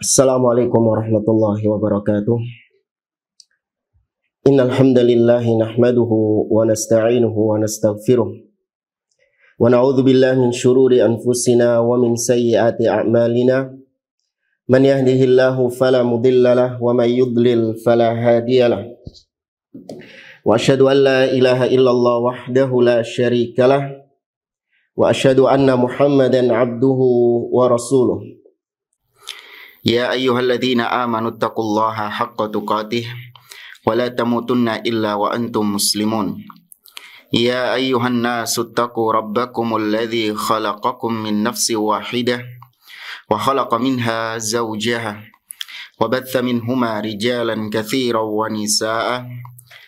Assalamualaikum warahmatullahi wabarakatuh. Innal hamdalillah nahmaduhu wa nasta'inuhu wa nastaghfiruh. Wa na'udzu billahi min shururi anfusina wa min sayyiati a'malina. Man yahdihillahu fala mudhillalah wa may yudlil fala hadiyalah. Wa asyhadu an la ilaha illallah wahdahu la syarikalah. Wa asyhadu anna Muhammadan 'abduhu wa rasuluh. Ya ayyuhalladzina amanu taqullaha haqqa tuqatih wa la tamutunna illa wa antum muslimun. Ya ayyuhan nasu taqu rabbakumul ladzi khalaqakum min nafsin wahidah wa khalaqa minha zawjaha wa batha minhuma rijalan katsiran wa nisaa'a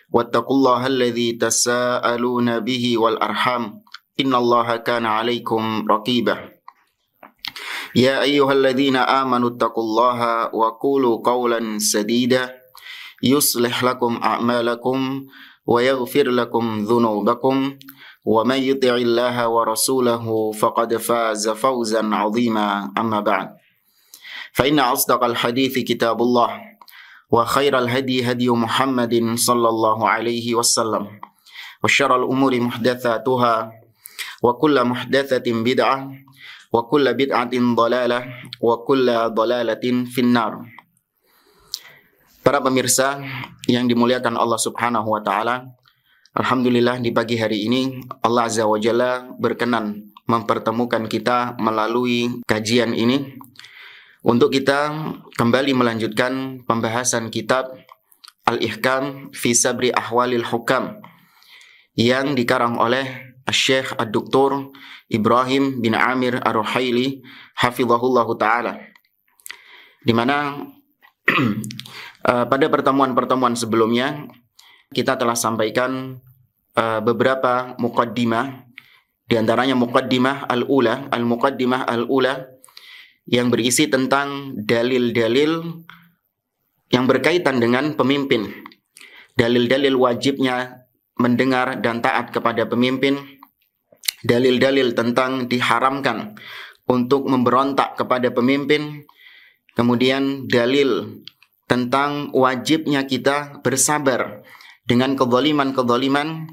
wattaqullaha alladzi tasaaluna bihi wal arham innallaha kana 'alaikum raqibah. Ya ayyuhalladzina amanu taqullaha wa qulu qawlan sadida yuslih lakum a'malakum wa yaghfir lakum dhunubakum wa may yuti'illaha wa rasulahu faqad faza fawzan 'azima amma ba'd. Fa inna asdaqal hadithi kitabullah wa khairal hadi hadi Muhammadin sallallahu alaihi wasallam wa syarrul umuri muhdatsatuha wa kullu muhdatsatin bid'ah wa kulla bid'atin dhalalah wa kulla dhalalatin finnar. Para pemirsa yang dimuliakan Allah Subhanahu wa taala, alhamdulillah di pagi hari ini Allah Azza wa Jalla berkenan mempertemukan kita melalui kajian ini untuk kita kembali melanjutkan pembahasan kitab Al-Ihkam fi Sabri Ahwalil Hukam yang dikarang oleh Syekh Ad-Doktor Ibrahim bin Amir Ar-Ruhaili hafizahullahu ta'ala, di mana pada pertemuan-pertemuan sebelumnya kita telah sampaikan beberapa muqaddimah, di antaranya muqaddimah al-ula yang berisi tentang dalil-dalil yang berkaitan dengan pemimpin, dalil-dalil wajibnya mendengar dan taat kepada pemimpin, dalil-dalil tentang diharamkan untuk memberontak kepada pemimpin, kemudian dalil tentang wajibnya kita bersabar dengan kezaliman-kezaliman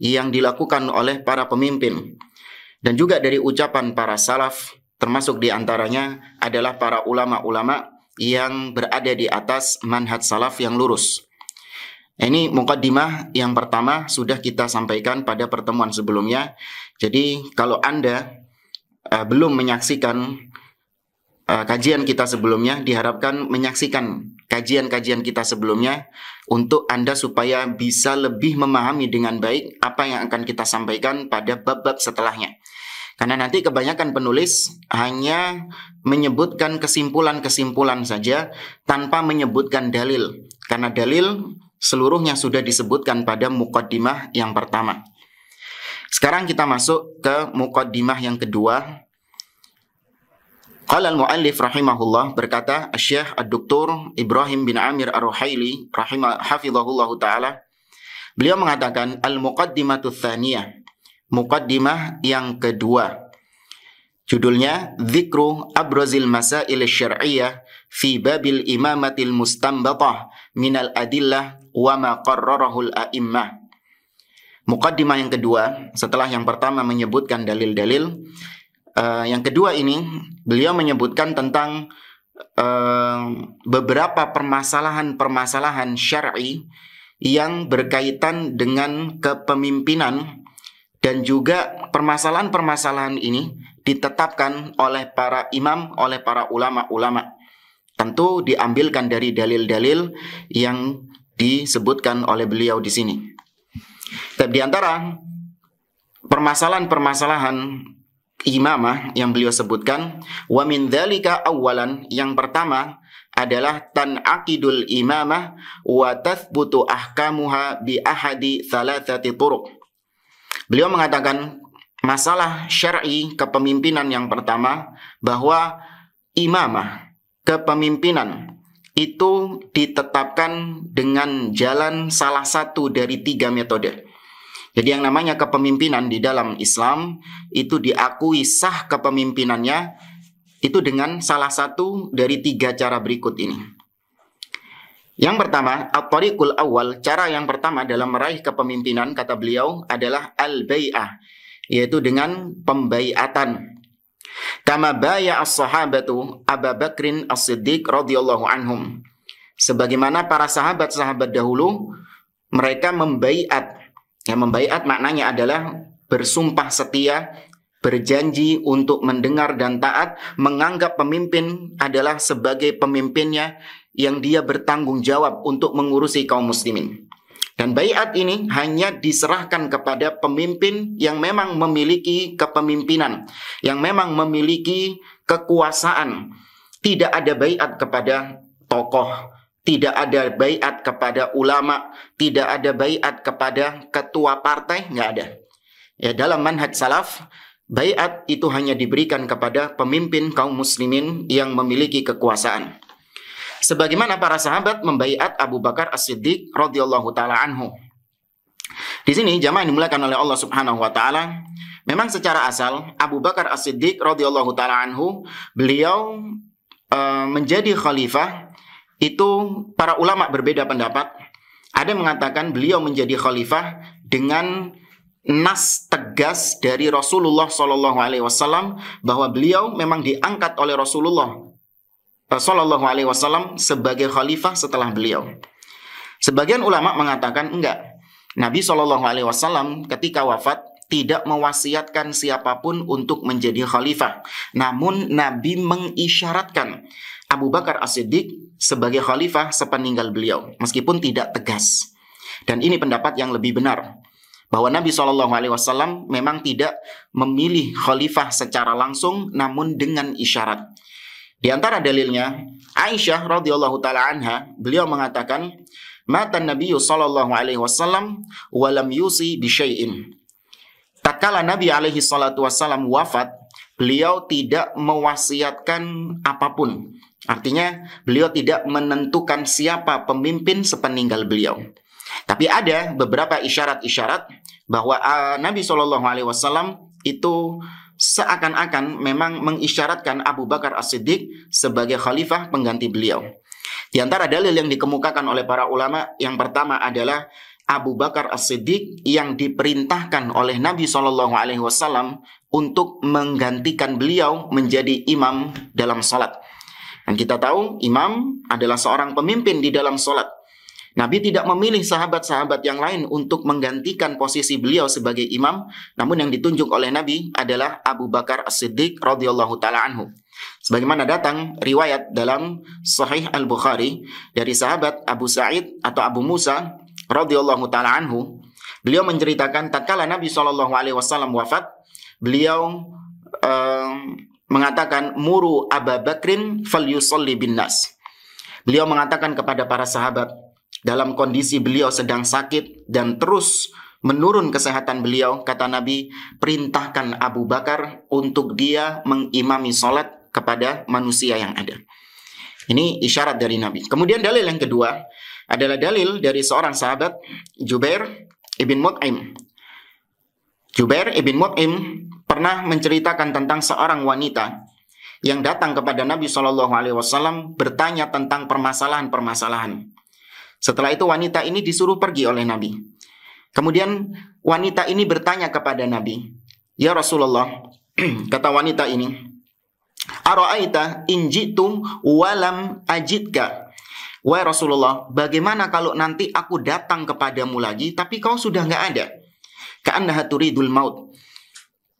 yang dilakukan oleh para pemimpin, dan juga dari ucapan para salaf, termasuk diantaranya adalah para ulama-ulama yang berada di atas manhaj salaf yang lurus. Ini muqaddimah yang pertama sudah kita sampaikan pada pertemuan sebelumnya. Jadi kalau Anda belum menyaksikan kajian kita sebelumnya, diharapkan menyaksikan kajian-kajian kita sebelumnya untuk Anda supaya bisa lebih memahami dengan baik apa yang akan kita sampaikan pada bab-bab setelahnya. Karena nanti kebanyakan penulis hanya menyebutkan kesimpulan-kesimpulan saja tanpa menyebutkan dalil. Karena dalil seluruhnya sudah disebutkan pada muqaddimah yang pertama. Sekarang kita masuk ke muqaddimah yang kedua. Qala al-muallif rahimahullah, berkata Syekh Ad-Doktor Ibrahim bin Amir Ar-Ruhaili hafizahullahu ta'ala, beliau mengatakan al-muqaddimatu tsaniyah, muqaddimah yang kedua. Judulnya Dzikru abrazil masail syar'iyyah fi babil imamatil mustanbatah minal adillah wa ma qarrarahul a'immah. Muqaddimah yang kedua, setelah yang pertama menyebutkan dalil-dalil, yang kedua ini beliau menyebutkan tentang beberapa permasalahan-permasalahan syar'i yang berkaitan dengan kepemimpinan, dan juga permasalahan-permasalahan ini ditetapkan oleh para imam, oleh para ulama-ulama. Tentu diambilkan dari dalil-dalil yang disebutkan oleh beliau di sini. Tapi di antara permasalahan-permasalahan imamah yang beliau sebutkan, wa min dzalika awalan, yang pertama adalah tanaqidul imamah wa tathbutu ahkamuha bi ahadi thalathati turuq. Beliau mengatakan masalah syar'i kepemimpinan yang pertama, bahwa imamah, kepemimpinan itu ditetapkan dengan jalan salah satu dari 3 metode. Jadi yang namanya kepemimpinan di dalam Islam itu diakui sah kepemimpinannya itu dengan salah satu dari 3 cara berikut ini. Yang pertama, at-tariqul awal, cara yang pertama dalam meraih kepemimpinan, kata beliau, adalah al-bai'ah, yaitu dengan pembaiatan. Kama baya as-sahabatu Abu Bakrin as-Siddiq radhiyallahu anhum. Sebagaimana para sahabat-sahabat dahulu, mereka membaiat. Ya, membaiat maknanya adalah bersumpah setia, berjanji untuk mendengar dan taat, menganggap pemimpin adalah sebagai pemimpinnya yang dia bertanggung jawab untuk mengurusi kaum muslimin. Dan baiat ini hanya diserahkan kepada pemimpin yang memang memiliki kepemimpinan, yang memang memiliki kekuasaan. Tidak ada baiat kepada tokoh, tidak ada baiat kepada ulama, tidak ada baiat kepada ketua partai, nggak ada. Ya, dalam manhaj salaf, baiat itu hanya diberikan kepada pemimpin kaum muslimin yang memiliki kekuasaan. Sebagaimana para sahabat membaiat Abu Bakar As-Siddiq radhiyallahu taala anhu. Di sini jamaah dimuliakan oleh Allah Subhanahu wa taala, memang secara asal Abu Bakar As-Siddiq radhiyallahu taala anhu, beliau menjadi khalifah itu para ulama berbeda pendapat. Ada yang mengatakan beliau menjadi khalifah dengan nas tegas dari Rasulullah SAW bahwa beliau memang diangkat oleh Rasulullah SAW sebagai khalifah setelah beliau. Sebagian ulama mengatakan enggak. Nabi SAW ketika wafat tidak mewasiatkan siapapun untuk menjadi khalifah. Namun Nabi mengisyaratkan Abu Bakar As-Siddiq sebagai khalifah sepeninggal beliau, meskipun tidak tegas. Dan ini pendapat yang lebih benar, bahwa Nabi SAW memang tidak memilih khalifah secara langsung, namun dengan isyarat. Di antara dalilnya, Aisyah radhiyallahu taala anha, beliau mengatakan, "Mata Nabi sallallahu alaihi wasallam wa lam yusi bi syai'in." Tatkala Nabi alaihi salatu wasallam wafat, beliau tidak mewasiatkan apapun. Artinya, beliau tidak menentukan siapa pemimpin sepeninggal beliau. Tapi ada beberapa isyarat-isyarat bahwa Nabi sallallahu alaihi wasallam itu seakan-akan memang mengisyaratkan Abu Bakar As-Siddiq sebagai khalifah pengganti beliau. Di antara dalil yang dikemukakan oleh para ulama, yang pertama adalah Abu Bakar As-Siddiq yang diperintahkan oleh Nabi SAW untuk menggantikan beliau menjadi imam dalam salat. Dan kita tahu imam adalah seorang pemimpin di dalam salat. Nabi tidak memilih sahabat-sahabat yang lain untuk menggantikan posisi beliau sebagai imam, namun yang ditunjuk oleh Nabi adalah Abu Bakar As-Siddiq radhiyallahu taala anhu. Sebagaimana datang riwayat dalam Sahih Al-Bukhari dari sahabat Abu Sa'id atau Abu Musa radhiyallahu taala anhu, beliau menceritakan tatkala Nabi SAW wafat, beliau mengatakan muru Abu Bakrin falyusalli bin nas. Beliau mengatakan kepada para sahabat, dalam kondisi beliau sedang sakit dan terus menurun kesehatan beliau, kata Nabi, perintahkan Abu Bakar untuk dia mengimami sholat kepada manusia yang ada. Ini isyarat dari Nabi. Kemudian dalil yang kedua adalah dalil dari seorang sahabat, Jubair ibn Mut'im. Jubair ibn Mut'im pernah menceritakan tentang seorang wanita yang datang kepada Nabi SAW bertanya tentang permasalahan-permasalahan. Setelah itu wanita ini disuruh pergi oleh Nabi. Kemudian wanita ini bertanya kepada Nabi, "Ya Rasulullah," kata wanita ini, "Ara'aita in ji'tu walam ajidka?" Wahai Rasulullah, bagaimana kalau nanti aku datang kepadamu lagi tapi kau sudah nggak ada? Ka'annaha turidul maut.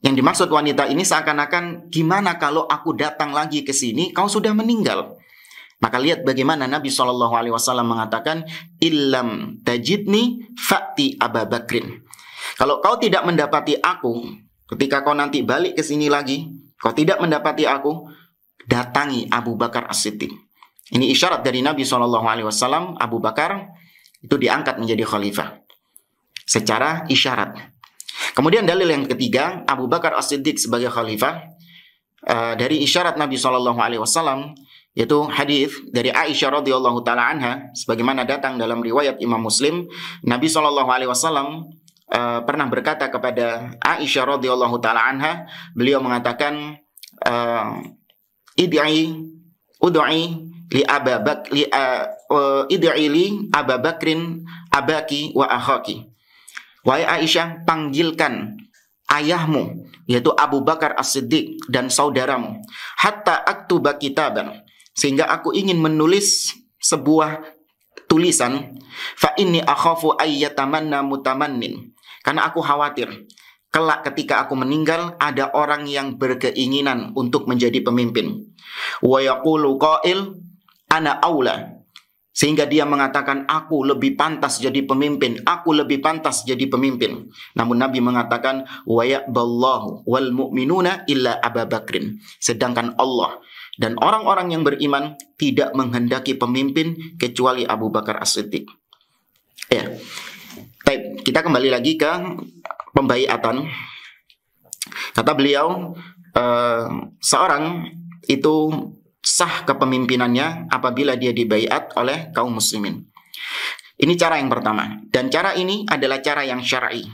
Yang dimaksud wanita ini seakan-akan, gimana kalau aku datang lagi ke sini kau sudah meninggal? Maka lihat bagaimana Nabi SAW mengatakan, "Illam tajidni fa'ti Abu Bakrin." Kalau kau tidak mendapati aku, ketika kau nanti balik ke sini lagi, kau tidak mendapati aku, datangi Abu Bakar As-Siddiq. Ini isyarat dari Nabi SAW, Abu Bakar itu diangkat menjadi khalifah secara isyarat. Kemudian dalil yang ketiga, Abu Bakar As-Siddiq sebagai khalifah, dari isyarat Nabi SAW, yaitu hadis dari Aisyah radhiyallahu taala anha, sebagaimana datang dalam riwayat Imam Muslim. Nabi SAW pernah berkata kepada Aisyah radhiyallahu taala anha, beliau mengatakan, ud'i li id'i li Aba Bakrin abaki wa akhaki. Wahai Aisyah, panggilkan ayahmu, yaitu Abu Bakar As-Siddiq dan saudaramu, hatta aktuba kitaban, sehingga aku ingin menulis sebuah tulisan, fa inni akhafu ayyatamanna mutamannin, karena aku khawatir kelak ketika aku meninggal ada orang yang berkeinginan untuk menjadi pemimpin. Wa yaqulu qail ana aula, sehingga dia mengatakan aku lebih pantas jadi pemimpin, aku lebih pantas jadi pemimpin. Namun Nabi mengatakan wa ya'ballahu wal mu'minuna illa Aba Bakrin, sedangkan Allah dan orang-orang yang beriman tidak menghendaki pemimpin kecuali Abu Bakar As-Siddiq. Ya. Baik, kita kembali lagi ke pembaiatan. Kata beliau, seorang itu sah kepemimpinannya apabila dia dibaiat oleh kaum muslimin. Ini cara yang pertama, dan cara ini adalah cara yang syar'i.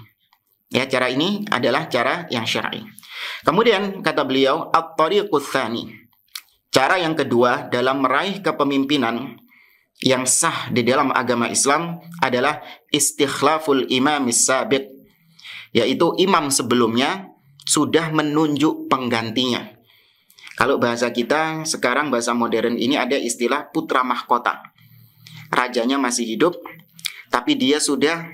Ya, cara ini adalah cara yang syar'i. Kemudian kata beliau, at-tariqus tsani, cara yang kedua dalam meraih kepemimpinan yang sah di dalam agama Islam adalah istikhlaful imamis sabiq, yaitu imam sebelumnya sudah menunjuk penggantinya. Kalau bahasa kita sekarang, bahasa modern ini ada istilah putra mahkota. Rajanya masih hidup, tapi dia sudah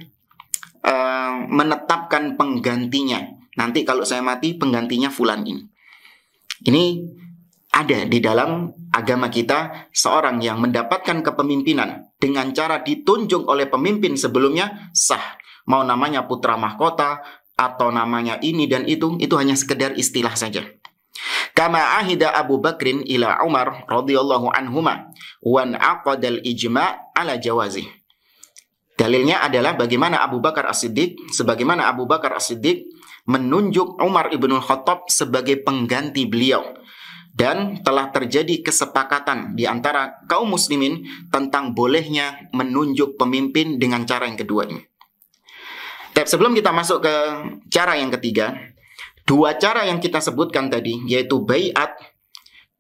menetapkan penggantinya. Nanti kalau saya mati, penggantinya fulan ini. Ini ada di dalam agama kita, seorang yang mendapatkan kepemimpinan dengan cara ditunjuk oleh pemimpin sebelumnya sah. Mau namanya putra mahkota atau namanya ini dan itu hanya sekedar istilah saja. Kama ahida Abu Bakrin ila Umar radhiyallahu anhuma wa aqadal ijma' ala jawazi. Dalilnya adalah bagaimana Abu Bakar As-Siddiq menunjuk Umar ibn Khattab sebagai pengganti beliau, dan telah terjadi kesepakatan di antara kaum muslimin tentang bolehnya menunjuk pemimpin dengan cara yang kedua ini. Tapi sebelum kita masuk ke cara yang ketiga, dua cara yang kita sebutkan tadi, yaitu baiat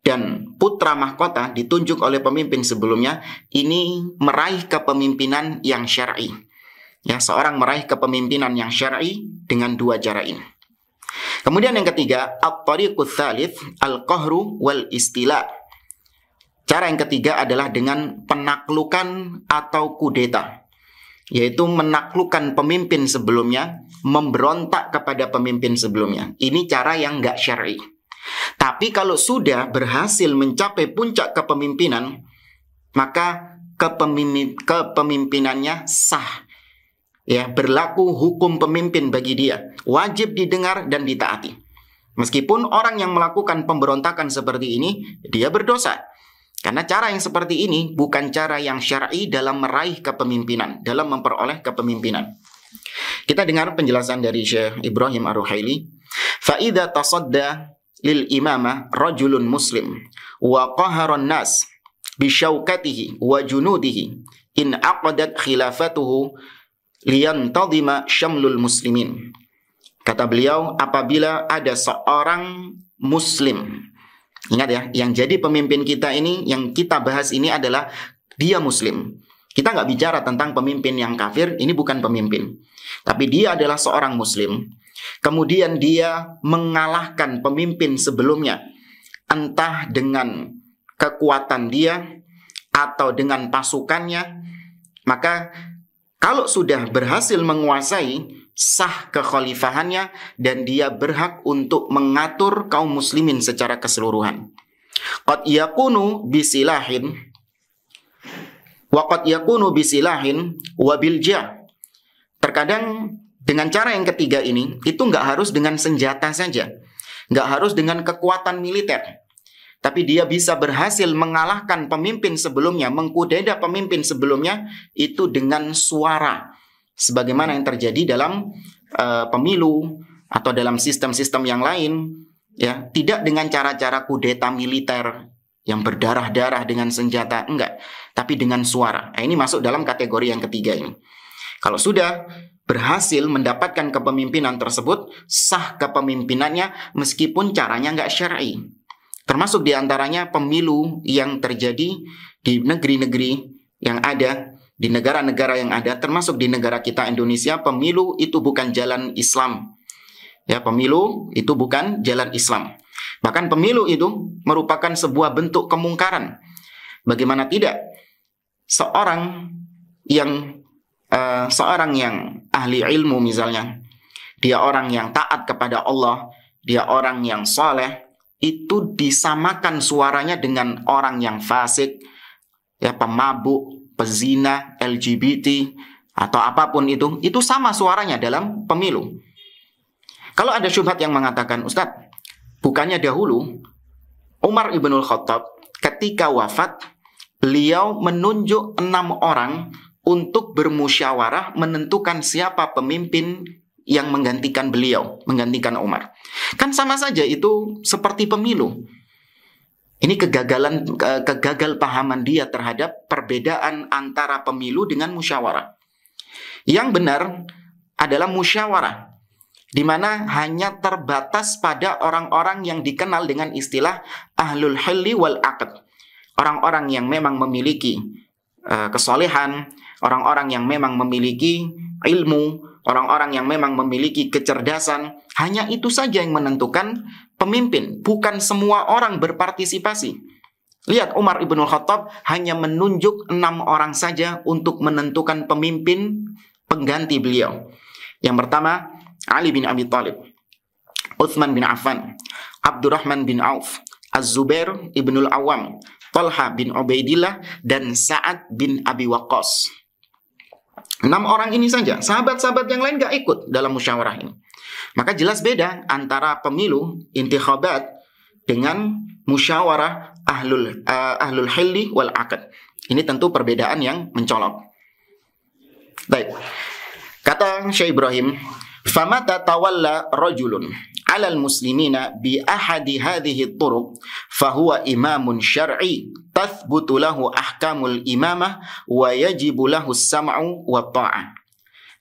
dan putra mahkota ditunjuk oleh pemimpin sebelumnya, ini meraih kepemimpinan yang syar'i. Ya, seorang meraih kepemimpinan yang syar'i dengan dua cara ini. Kemudian yang ketiga, at-tariqus tsalits al-qahru wal istila. Cara yang ketiga adalah dengan penaklukan atau kudeta, yaitu menaklukkan pemimpin sebelumnya, memberontak kepada pemimpin sebelumnya. Ini cara yang nggak syar'i. Tapi kalau sudah berhasil mencapai puncak kepemimpinan, maka kepemimpinannya sah. Ya, berlaku hukum pemimpin bagi dia, wajib didengar dan ditaati. Meskipun orang yang melakukan pemberontakan seperti ini, dia berdosa. Karena cara yang seperti ini bukan cara yang syar'i dalam meraih kepemimpinan, dalam memperoleh kepemimpinan. Kita dengar penjelasan dari Syekh Ibrahim Ar-Ruhaili. Fa'idha tasadda lil imamah rajulun muslim wa qaharan nas bisyaukatihi wa junudihi in aqadat khilafatuhu liyantadhima syamlul muslimin. Kata beliau, apabila ada seorang muslim, ingat ya, yang jadi pemimpin kita ini, yang kita bahas ini adalah dia muslim. Kita nggak bicara tentang pemimpin yang kafir, ini bukan pemimpin. Tapi dia adalah seorang muslim. Kemudian dia mengalahkan pemimpin sebelumnya, entah dengan kekuatan dia atau dengan pasukannya. Maka kalau sudah berhasil menguasai, sah kekhalifahannya dan dia berhak untuk mengatur kaum muslimin secara keseluruhan. Qad yakunu bisilahin wa qad yakunu bisilahin wa biljah. Terkadang dengan cara yang ketiga ini, itu nggak harus dengan senjata saja, nggak harus dengan kekuatan militer, tapi dia bisa berhasil mengalahkan pemimpin sebelumnya, mengkudeta pemimpin sebelumnya itu dengan suara, sebagaimana yang terjadi dalam pemilu atau dalam sistem-sistem yang lain, ya, tidak dengan cara-cara kudeta militer yang berdarah-darah dengan senjata, enggak, tapi dengan suara. Nah, ini masuk dalam kategori yang ketiga ini. Kalau sudah berhasil mendapatkan kepemimpinan tersebut, sah kepemimpinannya meskipun caranya enggak syar'i. Termasuk diantaranya pemilu yang terjadi di negeri-negeri yang ada, di negara-negara yang ada, termasuk di negara kita Indonesia. Pemilu itu bukan jalan Islam. Ya, pemilu itu bukan jalan Islam. Bahkan pemilu itu merupakan sebuah bentuk kemungkaran. Bagaimana tidak? Seorang yang ahli ilmu misalnya, dia orang yang taat kepada Allah, dia orang yang saleh, itu disamakan suaranya dengan orang yang fasik, ya, pemabuk, pezina, LGBT, atau apapun itu sama suaranya dalam pemilu. Kalau ada syubhat yang mengatakan, Ustadz, bukannya dahulu Umar ibnul Khattab ketika wafat, beliau menunjuk 6 orang untuk bermusyawarah menentukan siapa pemimpin yang menggantikan beliau, menggantikan Umar. Kan sama saja itu seperti pemilu. Ini kegagal pahaman dia terhadap perbedaan antara pemilu dengan musyawarah. Yang benar adalah musyawarah, di mana hanya terbatas pada orang-orang yang dikenal dengan istilah ahlul hilli wal aqd. Orang-orang yang memang memiliki kesolehan, orang-orang yang memang memiliki ilmu, orang-orang yang memang memiliki kecerdasan. Hanya itu saja yang menentukan pemimpin. Bukan semua orang berpartisipasi. Lihat, Umar ibnul Khattab hanya menunjuk 6 orang saja untuk menentukan pemimpin pengganti beliau. Yang pertama, Ali bin Abi Thalib, Utsman bin Affan, Abdurrahman bin Auf, Az-Zubair ibnul Awam, Talha bin Ubaidillah, dan Sa'ad bin Abi Waqqas. 6 orang ini saja. Sahabat-sahabat yang lain gak ikut dalam musyawarah ini. Maka jelas beda antara pemilu, intikhabat, dengan musyawarah ahlul hilli wal aqd. Ini tentu perbedaan yang mencolok. Baik. Kata Syekh Ibrahim, "Famata tawalla rajulun 'alal muslimina bi ahadi hadhihi turuq fahuwa imamun syar'i tathbutu lahu ahkamul imamah wa yajibu lahu sam'u wa ta'ah."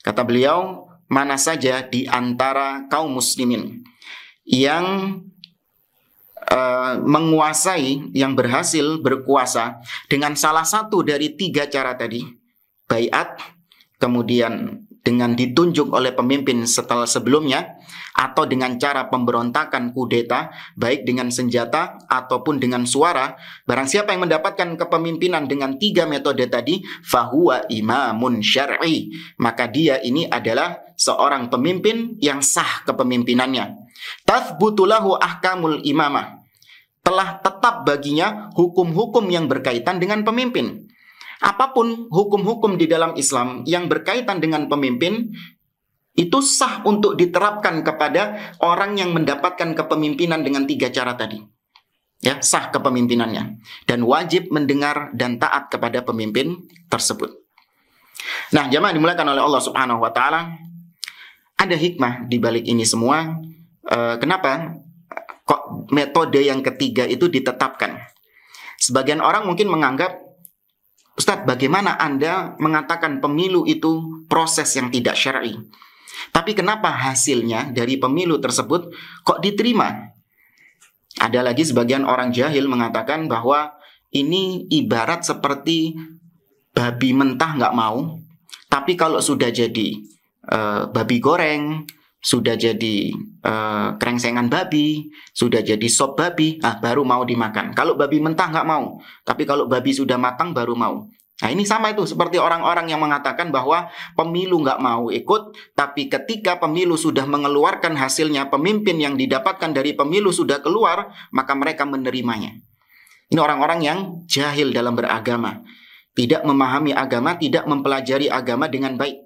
Kata beliau, mana saja di antara kaum muslimin yang menguasai, yang berhasil berkuasa dengan salah satu dari 3 cara tadi, baiat, kemudian dengan ditunjuk oleh pemimpin setelah sebelumnya, atau dengan cara pemberontakan kudeta, baik dengan senjata ataupun dengan suara. Barang siapa yang mendapatkan kepemimpinan dengan 3 metode tadi, fahuwa imamun syar'i, maka dia ini adalah seorang pemimpin yang sah kepemimpinannya. Tathbutu lahu ahkamul imamah, telah tetap baginya hukum-hukum yang berkaitan dengan pemimpin. Apapun hukum-hukum di dalam Islam yang berkaitan dengan pemimpin, itu sah untuk diterapkan kepada orang yang mendapatkan kepemimpinan dengan 3 cara tadi. Ya, sah kepemimpinannya. Dan wajib mendengar dan taat kepada pemimpin tersebut. Nah, jamaah dimuliakan oleh Allah Subhanahu wa Ta'ala, ada hikmah di balik ini semua. Kenapa kok metode yang ketiga itu ditetapkan? Sebagian orang mungkin menganggap, Ustadz, bagaimana Anda mengatakan pemilu itu proses yang tidak syar'i? Tapi kenapa hasilnya dari pemilu tersebut kok diterima? Ada lagi sebagian orang jahil mengatakan bahwa ini ibarat seperti babi mentah nggak mau, tapi kalau sudah jadi babi goreng, sudah jadi krengsengan babi, sudah jadi sop babi, baru mau dimakan. Kalau babi mentah nggak mau, tapi kalau babi sudah matang baru mau. Nah, ini sama itu seperti orang-orang yang mengatakan bahwa pemilu nggak mau ikut, tapi ketika pemilu sudah mengeluarkan hasilnya, pemimpin yang didapatkan dari pemilu sudah keluar, maka mereka menerimanya. Ini orang-orang yang jahil dalam beragama, tidak memahami agama, tidak mempelajari agama dengan baik.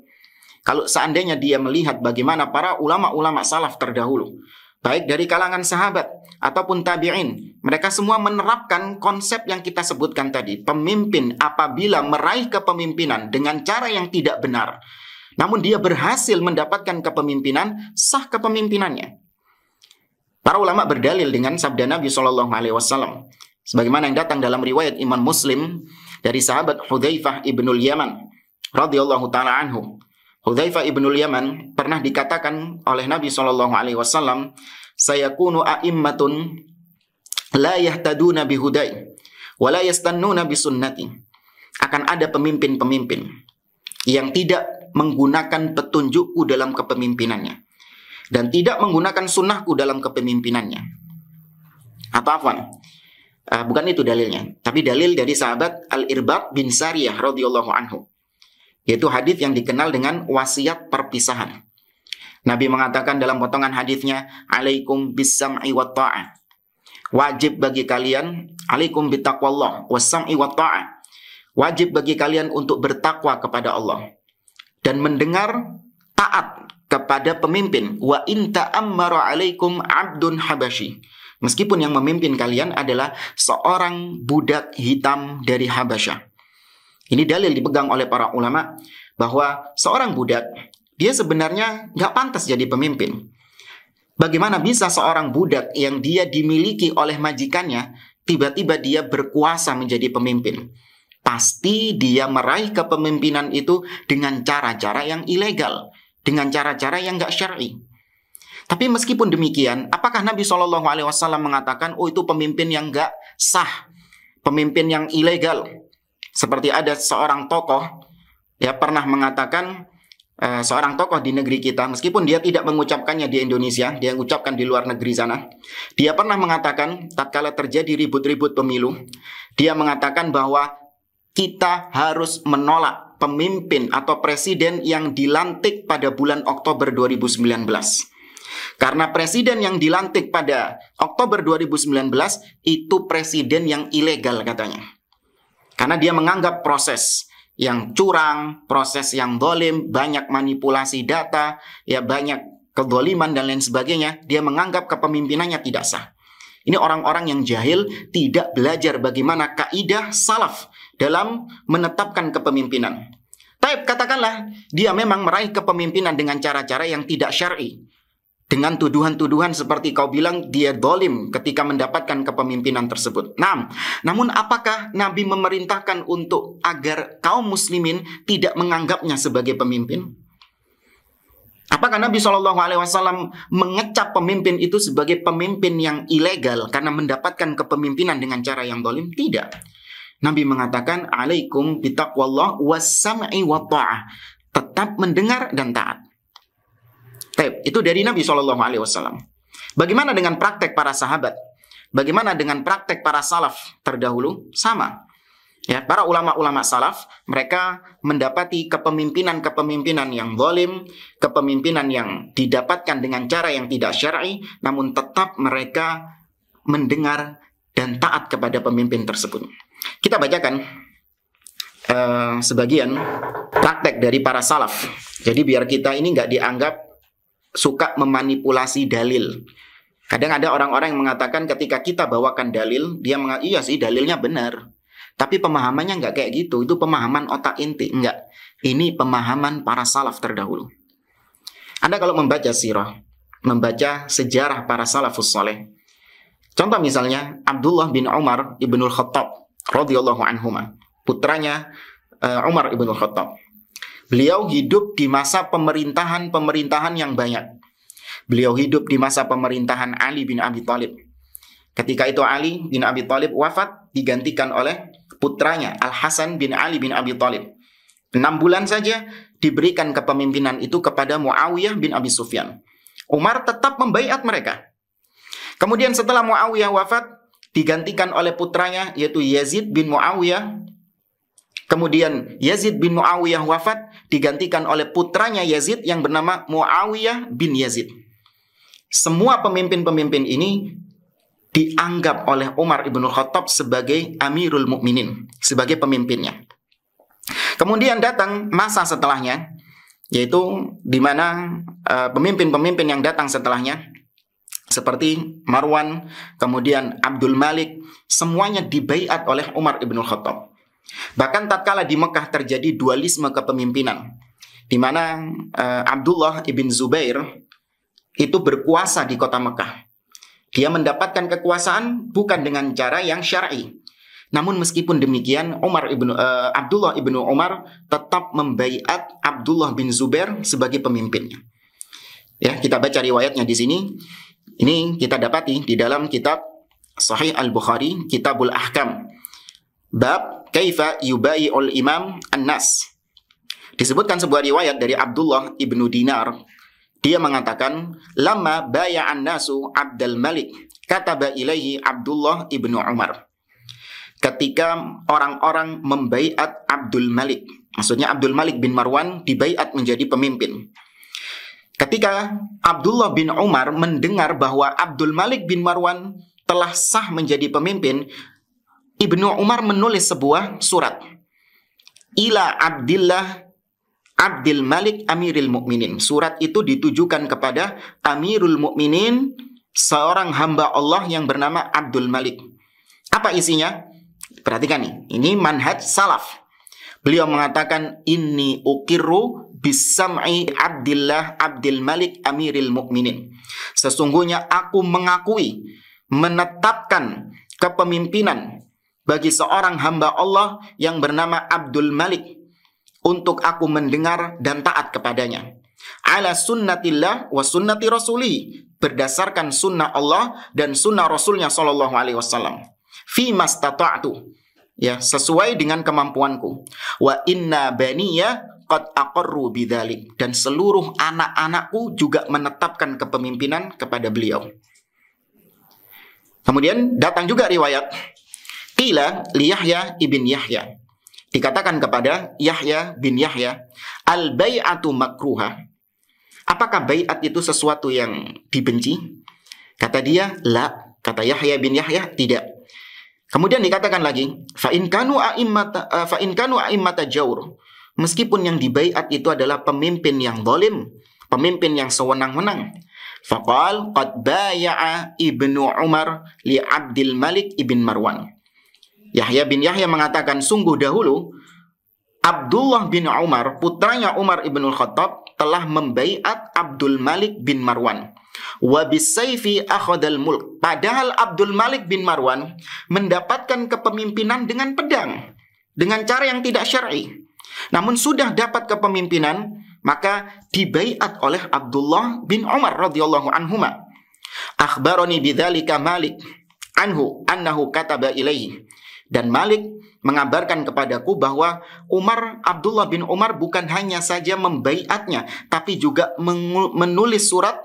Kalau seandainya dia melihat bagaimana para ulama-ulama salaf terdahulu, baik dari kalangan sahabat ataupun tabi'in, mereka semua menerapkan konsep yang kita sebutkan tadi. Pemimpin apabila meraih kepemimpinan dengan cara yang tidak benar, namun dia berhasil mendapatkan kepemimpinan, sah kepemimpinannya. Para ulama berdalil dengan sabda Nabi SAW, sebagaimana yang datang dalam riwayat Imam Muslim dari sahabat Hudzaifah ibnul Yaman radhiyallahu taala anhu. Hudzaifah ibnul Yaman pernah dikatakan oleh Nabi SAW, sayakunu a'immatun la yahtaduna bihudai wa la yastannuna bisunnati. Akan ada pemimpin-pemimpin yang tidak menggunakan petunjukku dalam kepemimpinannya dan tidak menggunakan sunnahku dalam kepemimpinannya. Atau afwan, bukan itu dalilnya, tapi dalil dari sahabat Al-Irbad bin Sariyah radhiyallahu anhu, yaitu hadis yang dikenal dengan wasiat perpisahan. Nabi mengatakan dalam potongan hadisnya, alaikum bis-sam'i wa ta'ah. Wajib bagi kalian, alaikum bitaqwallah was-sam'i wa ta'ah. Wajib bagi kalian untuk bertakwa kepada Allah dan mendengar, taat kepada pemimpin. Wa in ta'ammara alaikum 'abdun habasyi. Meskipun yang memimpin kalian adalah seorang budak hitam dari Habasyah. Ini dalil dipegang oleh para ulama bahwa seorang budak, dia sebenarnya nggak pantas jadi pemimpin. Bagaimana bisa seorang budak yang dia dimiliki oleh majikannya, tiba-tiba dia berkuasa menjadi pemimpin? Pasti dia meraih kepemimpinan itu dengan cara-cara yang ilegal, dengan cara-cara yang nggak syar'i. Tapi meskipun demikian, apakah Nabi SAW mengatakan, oh itu pemimpin yang nggak sah, pemimpin yang ilegal? Seperti ada seorang tokoh, ya pernah mengatakan, seorang tokoh di negeri kita, meskipun dia tidak mengucapkannya di Indonesia, dia mengucapkan di luar negeri sana. Dia pernah mengatakan, tatkala terjadi ribut-ribut pemilu, dia mengatakan bahwa kita harus menolak pemimpin atau presiden yang dilantik pada bulan Oktober 2019. Karena presiden yang dilantik pada Oktober 2019 itu presiden yang ilegal katanya. Karena dia menganggap proses yang curang, proses yang dolim, banyak manipulasi data, ya banyak kedoliman dan lain sebagainya, dia menganggap kepemimpinannya tidak sah. Ini orang-orang yang jahil, tidak belajar bagaimana kaidah salaf dalam menetapkan kepemimpinan. Tapi katakanlah, dia memang meraih kepemimpinan dengan cara-cara yang tidak syar'i. Dengan tuduhan-tuduhan seperti kau bilang dia dolim ketika mendapatkan kepemimpinan tersebut. Namun apakah Nabi memerintahkan untuk agar kaum muslimin tidak menganggapnya sebagai pemimpin? Apakah Nabi SAW mengecap pemimpin itu sebagai pemimpin yang ilegal karena mendapatkan kepemimpinan dengan cara yang dolim? Tidak. Nabi mengatakan, alaikum bitaqwallah was-sam'i wa ta'ah. Tetap mendengar dan taat. Itu dari Nabi SAW. Bagaimana dengan praktek para sahabat? Bagaimana dengan praktek para salaf terdahulu? Sama. Ya, para ulama-ulama salaf, mereka mendapati kepemimpinan-kepemimpinan yang zalim, kepemimpinan yang didapatkan dengan cara yang tidak syar'i, namun tetap mereka mendengar dan taat kepada pemimpin tersebut. Kita bacakan sebagian praktek dari para salaf. Jadi biar kita ini nggak dianggap suka memanipulasi dalil. Kadang ada orang-orang yang mengatakan ketika kita bawakan dalil, dia mengatakan, iya sih dalilnya benar. Tapi pemahamannya nggak kayak gitu. Itu pemahaman otak inti. Enggak. Ini pemahaman para salaf terdahulu. Anda kalau membaca sirah, membaca sejarah para salafus saleh. Contoh misalnya, Abdullah bin Umar ibnul Khattab radhiyallahu anhuma, putranya Umar ibnul Khattab. Beliau hidup di masa pemerintahan yang banyak. Beliau hidup di masa pemerintahan Ali bin Abi Thalib. Ketika itu Ali bin Abi Thalib wafat, digantikan oleh putranya Al-Hasan bin Ali bin Abi Thalib. 6 bulan saja diberikan kepemimpinan itu kepada Muawiyah bin Abi Sufyan. Umar tetap membaiat mereka. Kemudian setelah Muawiyah wafat, digantikan oleh putranya yaitu Yazid bin Muawiyah. Kemudian Yazid bin Muawiyah wafat, digantikan oleh putranya Yazid yang bernama Muawiyah bin Yazid. Semua pemimpin-pemimpin ini dianggap oleh Umar ibn Khattab sebagai Amirul Mukminin, sebagai pemimpinnya. Kemudian datang masa setelahnya, yaitu di mana pemimpin-pemimpin yang datang setelahnya, seperti Marwan, kemudian Abdul Malik, semuanya dibaiat oleh Umar ibn Khattab. Bahkan tatkala di Mekah terjadi dualisme kepemimpinan, di mana Abdullah ibn Zubair itu berkuasa di kota Mekah. Dia mendapatkan kekuasaan bukan dengan cara yang syar'i. Namun meskipun demikian, Abdullah ibn Umar tetap membaiat Abdullah bin Zubair sebagai pemimpinnya. Ya, kita baca riwayatnya di sini. Ini kita dapati di dalam kitab Sahih Al-Bukhari, Kitabul Ahkam. Bab kaifa yubai'ul imam an-nas. Disebutkan sebuah riwayat dari Abdullah ibnu Dinar. Dia mengatakan, lama baya'an nasu Abdul Malik, kataba ilaihi Abdullah ibnu Umar. Ketika orang-orang membaiat Abdul Malik, maksudnya Abdul Malik bin Marwan dibaiat menjadi pemimpin. Ketika Abdullah bin Umar mendengar bahwa Abdul Malik bin Marwan telah sah menjadi pemimpin, Ibnu Umar menulis sebuah surat. Ila Abdillah Abdul Malik Amiril Mukminin. Surat itu ditujukan kepada Amirul Mukminin, seorang hamba Allah yang bernama Abdul Malik. Apa isinya? Perhatikan nih, ini manhaj salaf. Beliau mengatakan, inni ukirru bisam'i Abdillah Abdul Malik Amiril Mukminin. Sesungguhnya aku mengakui, menetapkan kepemimpinan bagi seorang hamba Allah yang bernama Abdul Malik untuk aku mendengar dan taat kepadanya. Ala sunnatillah wa sunnati rasulih, berdasarkan sunnah Allah dan sunnah Rasulnya sallallahu alaihi wasallam. Fi mastata'tu, ya, sesuai dengan kemampuanku. Wa inna baniya qad aqarru bidzalik, dan seluruh anak-anakku juga menetapkan kepemimpinan kepada beliau. Kemudian datang juga riwayat qila li Yahya ibn Yahya, dikatakan kepada Yahya bin Yahya, al-bai'atu makruha. Apakah bai'at itu sesuatu yang dibenci? Kata dia, la. Kata Yahya bin Yahya, tidak. Kemudian dikatakan lagi, fa in kanu a'immata jawr. Meskipun yang dibai'at itu adalah pemimpin yang zalim, pemimpin yang sewenang-wenang. Faqal qad baya'a Ibnu Umar li Abdul Malik ibn Marwan. Yahya bin Yahya mengatakan, sungguh dahulu Abdullah bin Umar, putranya Umar ibn Khattab, telah membaiat Abdul Malik bin Marwan. Wa bisayfi akhadal mulk. Padahal Abdul Malik bin Marwan mendapatkan kepemimpinan dengan pedang, dengan cara yang tidak syar'i. Namun sudah dapat kepemimpinan, maka dibaiat oleh Abdullah bin Umar radhiyallahu anhuma. Akhbarani bidzalika Malik anhu annahu kataba ilaihi. Dan Malik mengabarkan kepadaku bahwa Abdullah bin Umar bukan hanya saja membaiatnya, tapi juga menulis surat,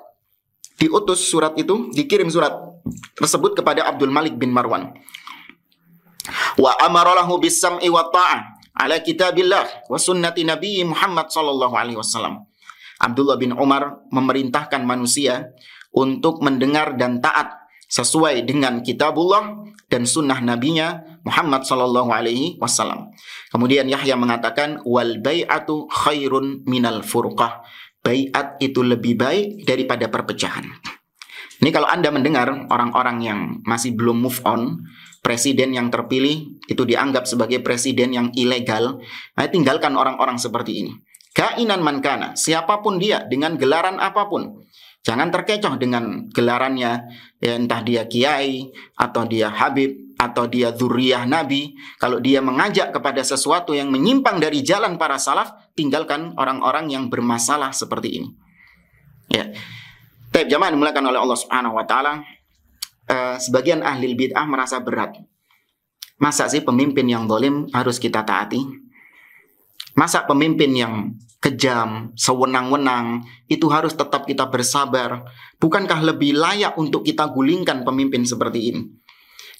diutus surat itu, dikirim surat tersebut kepada Abdul Malik bin Marwan. Wa amara lahu bis-sam'i wa ta'ah ala kitabillah wa sunnati Nabi Muhammad sallallahu alaihi wasallam. Abdullah bin Umar memerintahkan manusia untuk mendengar dan taat sesuai dengan kitabullah dan sunnah nabinya Muhammad sallallahu alaihi wasallam. Kemudian Yahya mengatakan, wal bai'atu khairun minal furqah. Bai'at itu lebih baik daripada perpecahan. Ini kalau Anda mendengar orang-orang yang masih belum move on, presiden yang terpilih itu dianggap sebagai presiden yang ilegal, nah, tinggalkan orang-orang seperti ini. Kainan man kana, siapapun dia, dengan gelaran apapun. Jangan terkecoh dengan gelarannya, ya, entah dia kiai, atau dia habib, atau dia dzurriyah Nabi. Kalau dia mengajak kepada sesuatu yang menyimpang dari jalan para salaf, tinggalkan orang-orang yang bermasalah seperti ini. Ya. Tapi jamaah dimulakan oleh Allah Subhanahu wa taala, sebagian ahli bid'ah merasa berat. Masa sih pemimpin yang zalim harus kita taati? Masa pemimpin yang kejam, sewenang-wenang, itu harus tetap kita bersabar? Bukankah lebih layak untuk kita gulingkan pemimpin seperti ini?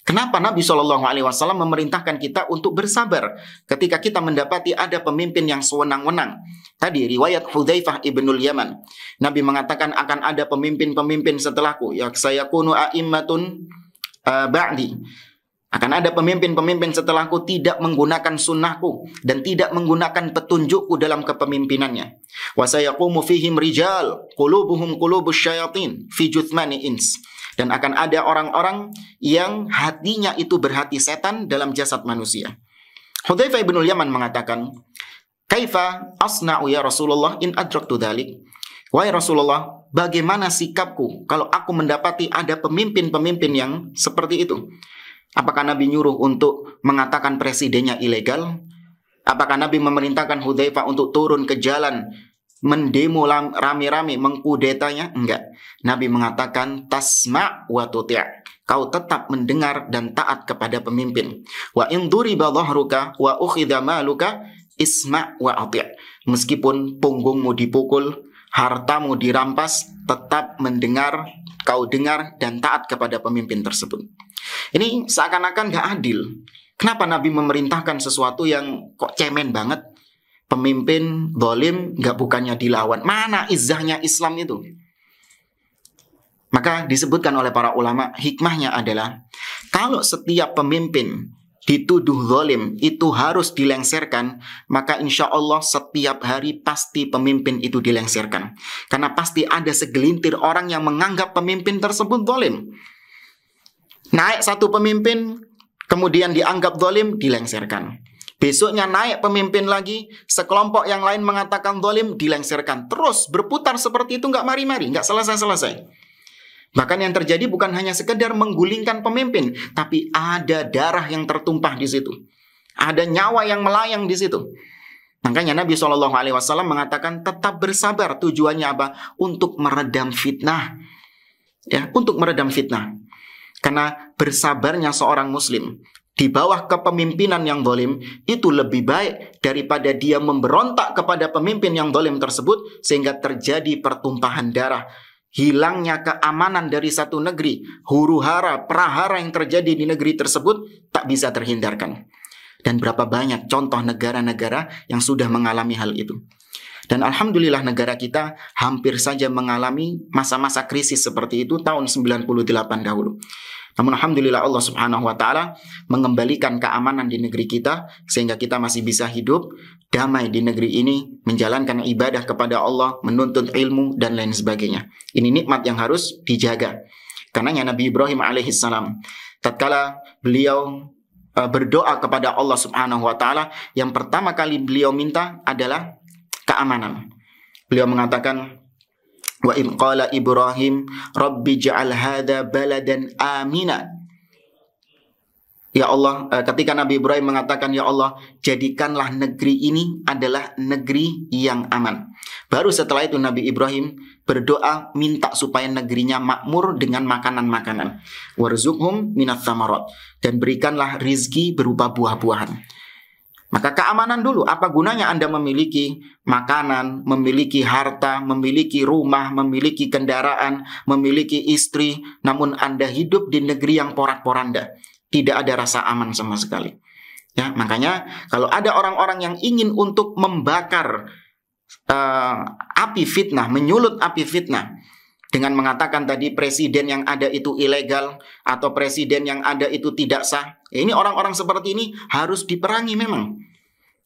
Kenapa Nabi SAW memerintahkan kita untuk bersabar ketika kita mendapati ada pemimpin yang sewenang-wenang? Tadi riwayat Hudzaifah ibnul Yaman, Nabi mengatakan akan ada pemimpin-pemimpin setelahku, ya sayakunu a'immatun ba'di. Akan ada pemimpin-pemimpin setelahku tidak menggunakan sunnahku dan tidak menggunakan petunjukku dalam kepemimpinannya. Wa sayaqumu fihim rijal qulubuhum qulubus syayatin fi juthmani ins. Dan akan ada orang-orang yang hatinya itu berhati setan dalam jasad manusia. Hudzaifah ibnul Yaman mengatakan, "Kaifa asna'u ya Rasulullah in adraktu dzalik?" Wahai Rasulullah, bagaimana sikapku kalau aku mendapati ada pemimpin-pemimpin yang seperti itu? Apakah Nabi nyuruh untuk mengatakan presidennya ilegal? Apakah Nabi memerintahkan Hudzaifah untuk turun ke jalan, mendemo rame-rame, mengkudetanya? Enggak. Nabi mengatakan tasma' wa tuti'. kau tetap mendengar dan taat kepada pemimpin. Wa in duriba dhahruka wa ukhidha maluka isma' wa ati'. Meskipun punggungmu dipukul, hartamu dirampas, tetap mendengar, kau dengar dan taat kepada pemimpin tersebut. Ini seakan-akan gak adil. Kenapa Nabi memerintahkan sesuatu yang kok cemen banget? Pemimpin zalim gak bukannya dilawan. Mana izzahnya Islam itu? Maka disebutkan oleh para ulama, hikmahnya adalah kalau setiap pemimpin dituduh zalim itu harus dilengserkan, maka insya Allah setiap hari pasti pemimpin itu dilengserkan. Karena pasti ada segelintir orang yang menganggap pemimpin tersebut zalim. Naik satu pemimpin, kemudian dianggap zalim, dilengserkan. Besoknya naik pemimpin lagi, sekelompok yang lain mengatakan zalim, dilengserkan. Terus berputar seperti itu, nggak mari-mari, nggak selesai-selesai. Bahkan yang terjadi bukan hanya sekedar menggulingkan pemimpin, tapi ada darah yang tertumpah di situ. Ada nyawa yang melayang di situ. Makanya Nabi SAW mengatakan tetap bersabar. Tujuannya apa? Untuk meredam fitnah. Ya, untuk meredam fitnah. Karena bersabarnya seorang muslim di bawah kepemimpinan yang zalim itu lebih baik daripada dia memberontak kepada pemimpin yang zalim tersebut sehingga terjadi pertumpahan darah. Hilangnya keamanan dari satu negeri, huru-hara, prahara yang terjadi di negeri tersebut tak bisa terhindarkan. Dan berapa banyak contoh negara-negara yang sudah mengalami hal itu. Dan alhamdulillah negara kita hampir saja mengalami masa-masa krisis seperti itu tahun 98 dahulu. Namun alhamdulillah Allah Subhanahu wa taala mengembalikan keamanan di negeri kita sehingga kita masih bisa hidup damai di negeri ini, menjalankan ibadah kepada Allah, menuntut ilmu dan lain sebagainya. Ini nikmat yang harus dijaga. Karena Nabi Ibrahim alaihissalam tatkala beliau berdoa kepada Allah Subhanahu wa taala, yang pertama kali beliau minta adalah keamanan. Beliau mengatakan, wa in qala Ibrahim rabbi ja'al hadha baladan amina. Ya Allah, ketika Nabi Ibrahim mengatakan, ya Allah, jadikanlah negeri ini adalah negeri yang aman. Baru setelah itu Nabi Ibrahim berdoa minta supaya negerinya makmur dengan makanan-makanan. Warzuqhum minats tsamarat, dan berikanlah rizki berupa buah-buahan. Maka keamanan dulu. Apa gunanya Anda memiliki makanan, memiliki harta, memiliki rumah, memiliki kendaraan, memiliki istri, namun Anda hidup di negeri yang porak-poranda, tidak ada rasa aman sama sekali. Ya, makanya kalau ada orang-orang yang ingin untuk membakar api fitnah, menyulut api fitnah dengan mengatakan tadi presiden yang ada itu ilegal atau presiden yang ada itu tidak sah, ya, ini orang-orang seperti ini harus diperangi memang.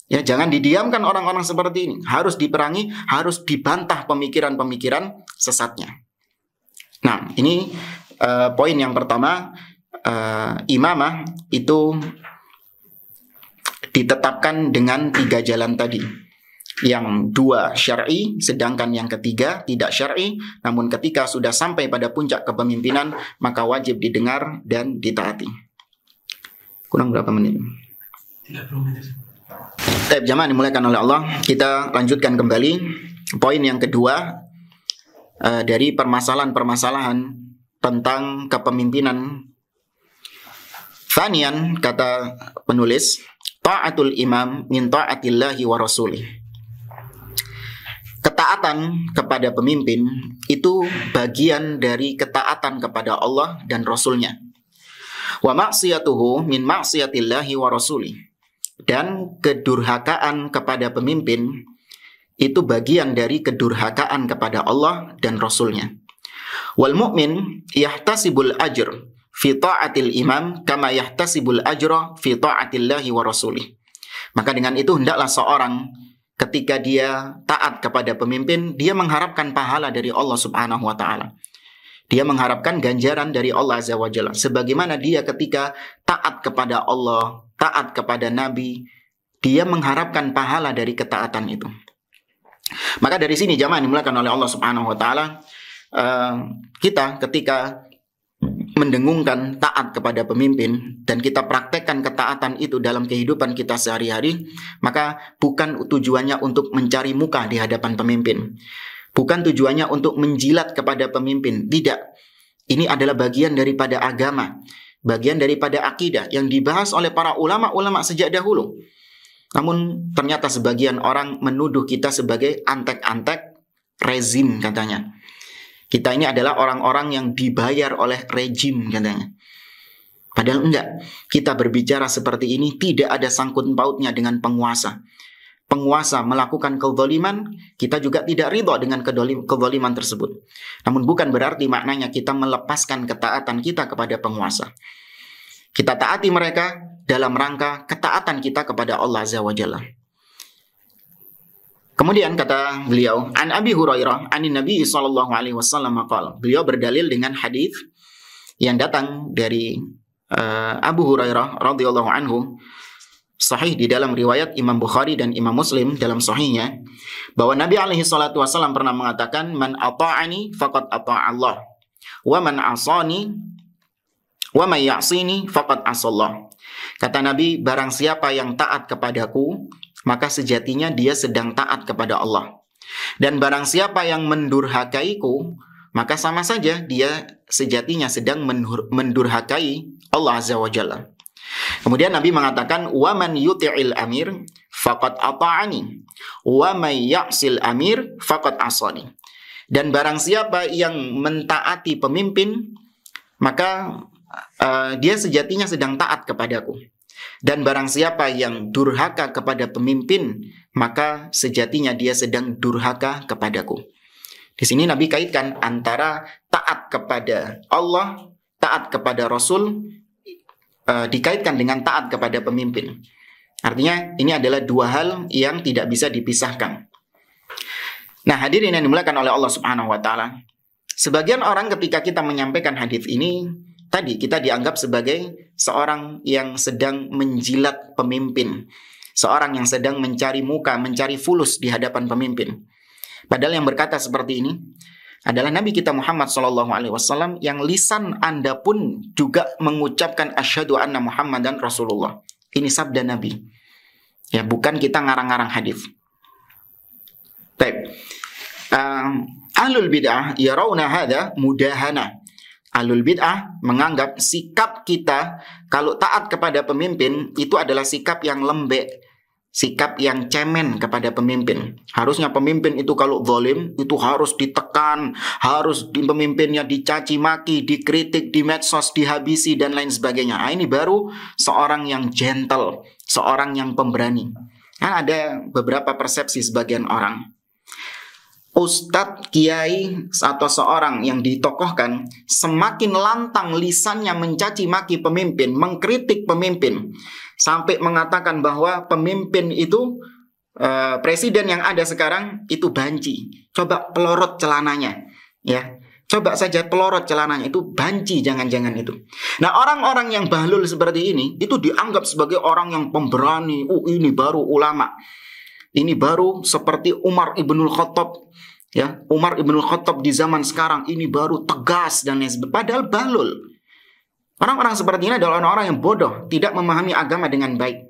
Ya, jangan didiamkan orang-orang seperti ini. Harus diperangi, harus dibantah pemikiran-pemikiran sesatnya. Nah, ini poin yang pertama. Imamah itu ditetapkan dengan 3 jalan tadi. Yang 2 syar'i, sedangkan yang ketiga tidak syar'i. Namun ketika sudah sampai pada puncak kepemimpinan, maka wajib didengar dan ditaati. Kurang berapa menit? 30 menit. Jamaah dimulakan oleh Allah. Kita lanjutkan kembali poin yang kedua dari permasalahan-permasalahan tentang kepemimpinan. Thanian, kata penulis, ta'atul imam min ta'atillahi wa rasulih. Ketaatan kepada pemimpin itu bagian dari ketaatan kepada Allah dan Rasulnya. Wa ma'siyatuhu min ma'siyatillahi wa rasulih. Dan kedurhakaan kepada pemimpin itu bagian dari kedurhakaan kepada Allah dan Rasulnya. Wal mu'min yahtasibul ajr fi ta'atil imam kama yahtasibul ajra fi ta'atillahi wa rasulih. Maka dengan itu hendaklah seorang ketika dia taat kepada pemimpin, dia mengharapkan pahala dari Allah Subhanahu wa taala. Dia mengharapkan ganjaran dari Allah Azza wa Jalla. Sebagaimana dia ketika taat kepada Allah, taat kepada Nabi, dia mengharapkan pahala dari ketaatan itu. Maka dari sini jamaah dimulakan oleh Allah Subhanahu wa taala, kita ketika mendengungkan taat kepada pemimpin dan kita praktekkan ketaatan itu dalam kehidupan kita sehari-hari, maka bukan tujuannya untuk mencari muka di hadapan pemimpin, bukan tujuannya untuk menjilat kepada pemimpin, tidak. Ini adalah bagian daripada agama, bagian daripada akidah yang dibahas oleh para ulama-ulama sejak dahulu. Namun ternyata sebagian orang menuduh kita sebagai antek-antek rezim katanya. Kita ini adalah orang-orang yang dibayar oleh rejim katanya. Padahal enggak. Kita berbicara seperti ini tidak ada sangkut pautnya dengan penguasa. Penguasa melakukan kezaliman, kita juga tidak ridho dengan kezaliman tersebut. Namun bukan berarti maknanya kita melepaskan ketaatan kita kepada penguasa. Kita taati mereka dalam rangka ketaatan kita kepada Allah Azza wa Jalla. Kemudian kata beliau, An Abi Hurairah, Anin Nabi sallallahu alaihi wasallam qala. Beliau berdalil dengan hadis yang datang dari Abu Hurairah radhiyallahu anhu, sahih di dalam riwayat Imam Bukhari dan Imam Muslim dalam sahihnya, bahwa Nabi alaihi salatu wasallam pernah mengatakan, man ata'ani faqad ata'a Allah, wa man asani wa may ya'sini faqad asallah. Kata Nabi, barang siapa yang taat kepadaku, maka sejatinya dia sedang taat kepada Allah. Dan barang siapa yang mendurhakaiku, maka sama saja dia sejatinya sedang mendurhakai Allah Azza wa Jalla. Kemudian Nabi mengatakan, wa man yuti'il amir faqad ata'ani, wa may ya'sil amir faqad asani. Dan barang siapa yang mentaati pemimpin, maka dia sejatinya sedang taat kepadaku. Dan barang siapa yang durhaka kepada pemimpin, maka sejatinya dia sedang durhaka kepadaku. Di sini Nabi kaitkan antara taat kepada Allah, taat kepada Rasul, dikaitkan dengan taat kepada pemimpin. Artinya ini adalah dua hal yang tidak bisa dipisahkan. Nah, hadirin yang dimuliakan oleh Allah Subhanahu wa taala, sebagian orang ketika kita menyampaikan hadis ini, tadi kita dianggap sebagai seorang yang sedang menjilat pemimpin, seorang yang sedang mencari muka, mencari fulus di hadapan pemimpin. Padahal yang berkata seperti ini adalah Nabi kita Muhammad SAW yang lisan Anda pun juga mengucapkan asyhadu anna Muhammadan Rasulullah. Ini sabda Nabi. Ya, bukan kita ngarang-ngarang hadis. Baik. Ahlul bid'ah yarawna hadza mudahana. Ahlul bid'ah menganggap sikap kita kalau taat kepada pemimpin itu adalah sikap yang lembek, sikap yang cemen kepada pemimpin. Harusnya pemimpin itu kalau zalim itu harus ditekan, harus pemimpinnya dicaci maki, dikritik di medsos, dihabisi dan lain sebagainya. Nah, ini baru seorang yang gentle, seorang yang pemberani. Kan ada beberapa persepsi sebagian orang. Ustadz, kiai, atau seorang yang ditokohkan semakin lantang lisannya mencaci maki pemimpin, mengkritik pemimpin, sampai mengatakan bahwa pemimpin itu presiden yang ada sekarang itu banci. Coba pelorot celananya, ya. Coba saja pelorot celananya, itu banci, jangan-jangan itu. Nah, orang-orang yang bahlul seperti ini itu dianggap sebagai orang yang pemberani. Ini baru ulama. Ini baru seperti Umar ibnul Khattab. Ya, Umar ibnul Khattab di zaman sekarang ini baru tegas dan lain sebagainya. Padahal bahlul. Orang-orang seperti ini adalah orang-orang yang bodoh, tidak memahami agama dengan baik.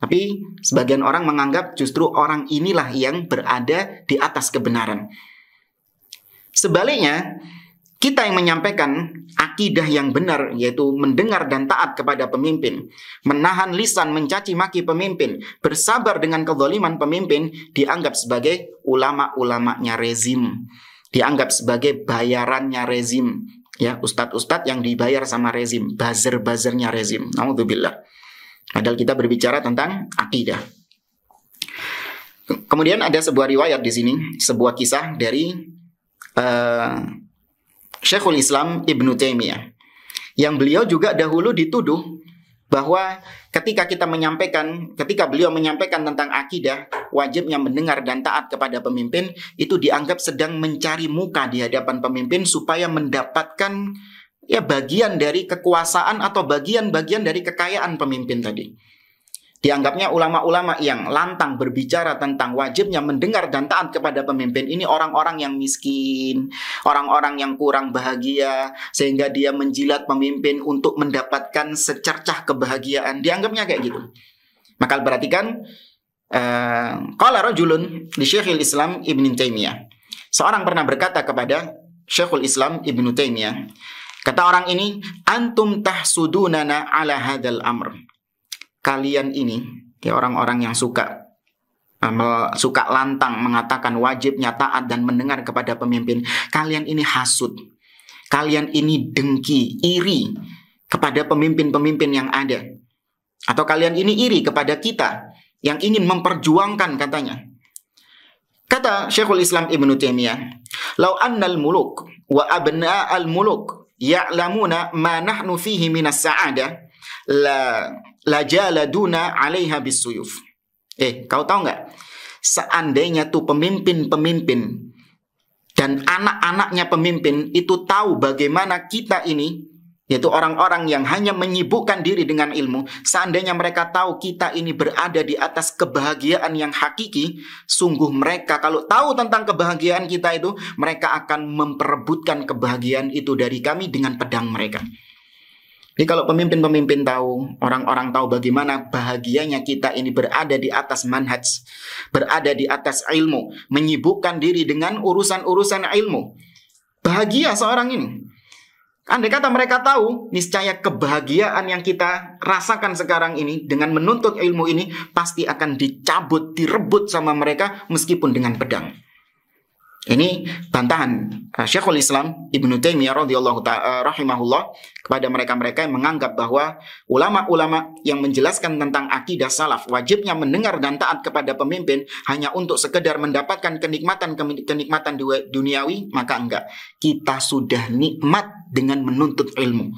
Tapi sebagian orang menganggap justru orang inilah yang berada di atas kebenaran. Sebaliknya, kita yang menyampaikan akidah yang benar, yaitu mendengar dan taat kepada pemimpin, menahan lisan mencaci maki pemimpin, bersabar dengan kezaliman pemimpin, dianggap sebagai ulama-ulamanya rezim, dianggap sebagai bayarannya rezim, ya, ustadz-ustadz yang dibayar sama rezim, buzzer-buzzernya rezim. Naudzubillah. Padahal kita berbicara tentang akidah. Kemudian ada sebuah riwayat di sini, sebuah kisah dari Syekhul Islam Ibnu Taimiyah, yang beliau juga dahulu dituduh bahwa ketika beliau menyampaikan tentang akidah, wajibnya mendengar dan taat kepada pemimpin, itu dianggap sedang mencari muka di hadapan pemimpin supaya mendapatkan ya bagian dari kekuasaan atau bagian-bagian dari kekayaan pemimpin tadi. Dianggapnya ulama-ulama yang lantang berbicara tentang wajibnya mendengar dan taat kepada pemimpin ini orang-orang yang miskin, orang-orang yang kurang bahagia, sehingga dia menjilat pemimpin untuk mendapatkan secercah kebahagiaan. Dianggapnya kayak gitu. Maka perhatikan, qala rajulun li Syekhul Islam Ibnu Taimiyah. Seorang pernah berkata kepada Syekhul Islam Ibnu Taimiyah, Kata orang ini, antum tahsudunana ala hadal amr. Kalian ini, ya orang-orang yang suka lantang mengatakan wajibnya taat dan mendengar kepada pemimpin. Kalian ini hasud. Kalian ini dengki, iri kepada pemimpin-pemimpin yang ada. Atau kalian ini iri kepada kita yang ingin memperjuangkan katanya. Kata Syekhul Islam Ibnu Taimiyah, "Lau annal muluk wa abna'al muluk ya'lamuna ma nahnu fihi minas sa'adah la jaladuna 'alaiha bisuyuf." Kau tahu nggak? Seandainya tuh pemimpin-pemimpin dan anak-anaknya pemimpin itu tahu bagaimana kita ini, yaitu orang-orang yang hanya menyibukkan diri dengan ilmu, seandainya mereka tahu kita ini berada di atas kebahagiaan yang hakiki, sungguh mereka kalau tahu tentang kebahagiaan kita itu, mereka akan memperebutkan kebahagiaan itu dari kami dengan pedang mereka. Jadi kalau pemimpin-pemimpin tahu, orang-orang tahu bagaimana bahagianya kita ini berada di atas manhaj, berada di atas ilmu, menyibukkan diri dengan urusan-urusan ilmu. Bahagia seorang ini. Andai kata mereka tahu, niscaya kebahagiaan yang kita rasakan sekarang ini dengan menuntut ilmu ini pasti akan dicabut, direbut sama mereka meskipun dengan pedang. Ini bantahan Syekhul Islam Ibnu Taimiyah radhiyallahu ta'ala rahimahullah kepada mereka-mereka yang menganggap bahwa ulama-ulama yang menjelaskan tentang akidah salaf wajibnya mendengar dan taat kepada pemimpin hanya untuk sekedar mendapatkan kenikmatan duniawi, maka enggak. Kita sudah nikmat dengan menuntut ilmu.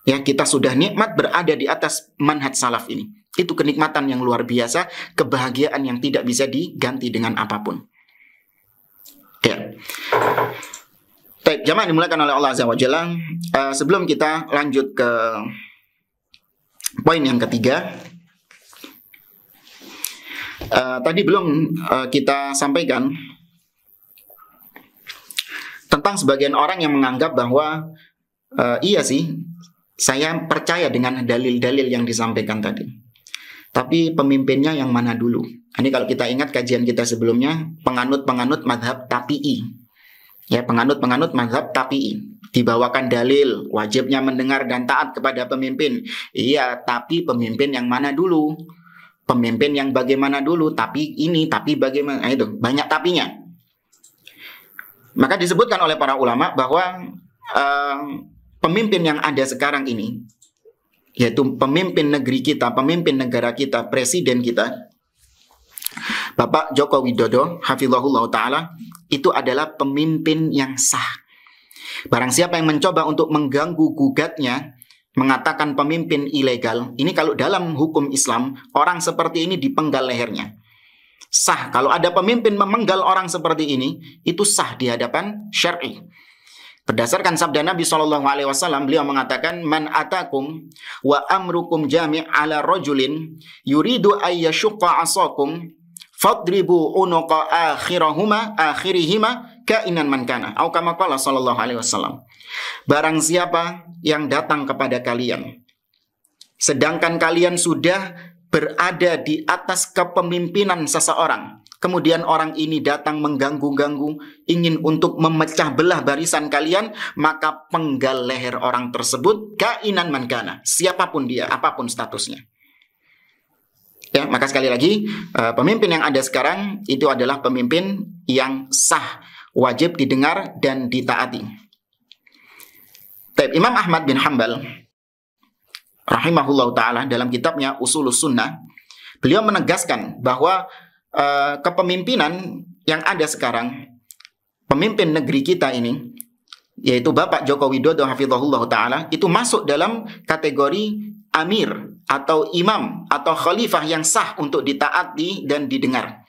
Ya, kita sudah nikmat berada di atas manhaj salaf ini. Itu kenikmatan yang luar biasa, kebahagiaan yang tidak bisa diganti dengan apapun. Ya. Baik, jamaah dimulakan oleh Allah Azza wa Jalla. Sebelum kita lanjut ke poin yang ketiga, tadi belum kita sampaikan tentang sebagian orang yang menganggap bahwa iya sih, saya percaya dengan dalil-dalil yang disampaikan tadi, tapi pemimpinnya yang mana dulu? Ini kalau kita ingat kajian kita sebelumnya, penganut-penganut mazhab Tapi'i. Ya, penganut-penganut mazhab Tapi'i. Dibawakan dalil, wajibnya mendengar dan taat kepada pemimpin. Iya, tapi pemimpin yang mana dulu? Pemimpin yang bagaimana dulu? Tapi ini, tapi bagaimana? Nah, itu, banyak tapinya. Maka disebutkan oleh para ulama bahwa pemimpin yang ada sekarang ini, yaitu pemimpin negeri kita, pemimpin negara kita, presiden kita, Bapak Joko Widodo, hafizahullah ta'ala, itu adalah pemimpin yang sah. Barang siapa yang mencoba untuk mengganggu gugatnya, mengatakan pemimpin ilegal, ini kalau dalam hukum Islam, orang seperti ini dipenggal lehernya. Sah, kalau ada pemimpin memenggal orang seperti ini, itu sah di hadapan syar'i. Berdasarkan sabda Nabi SAW, beliau mengatakan, "Man atakum wa amrukum jami' ala rajulin yuridu ayyashukka asakum, fadribu unuqa akhirihima kainan man kana." Atau kama qala sallallahu alaihi wasallam. Barang siapa yang datang kepada kalian, sedangkan kalian sudah berada di atas kepemimpinan seseorang, kemudian orang ini datang mengganggu-ganggu, ingin untuk memecah belah barisan kalian, maka penggal leher orang tersebut, kainan man kana, siapapun dia, apapun statusnya. Ya, maka sekali lagi, pemimpin yang ada sekarang itu adalah pemimpin yang sah, wajib didengar dan ditaati. Imam Ahmad bin Hanbal rahimahullah ta'ala dalam kitabnya Ushulus Sunnah, beliau menegaskan bahwa kepemimpinan yang ada sekarang, pemimpin negeri kita ini, yaitu Bapak Joko Widodo hafizahullah ta'ala, itu masuk dalam kategori amir atau imam atau khalifah yang sah untuk ditaati dan didengar.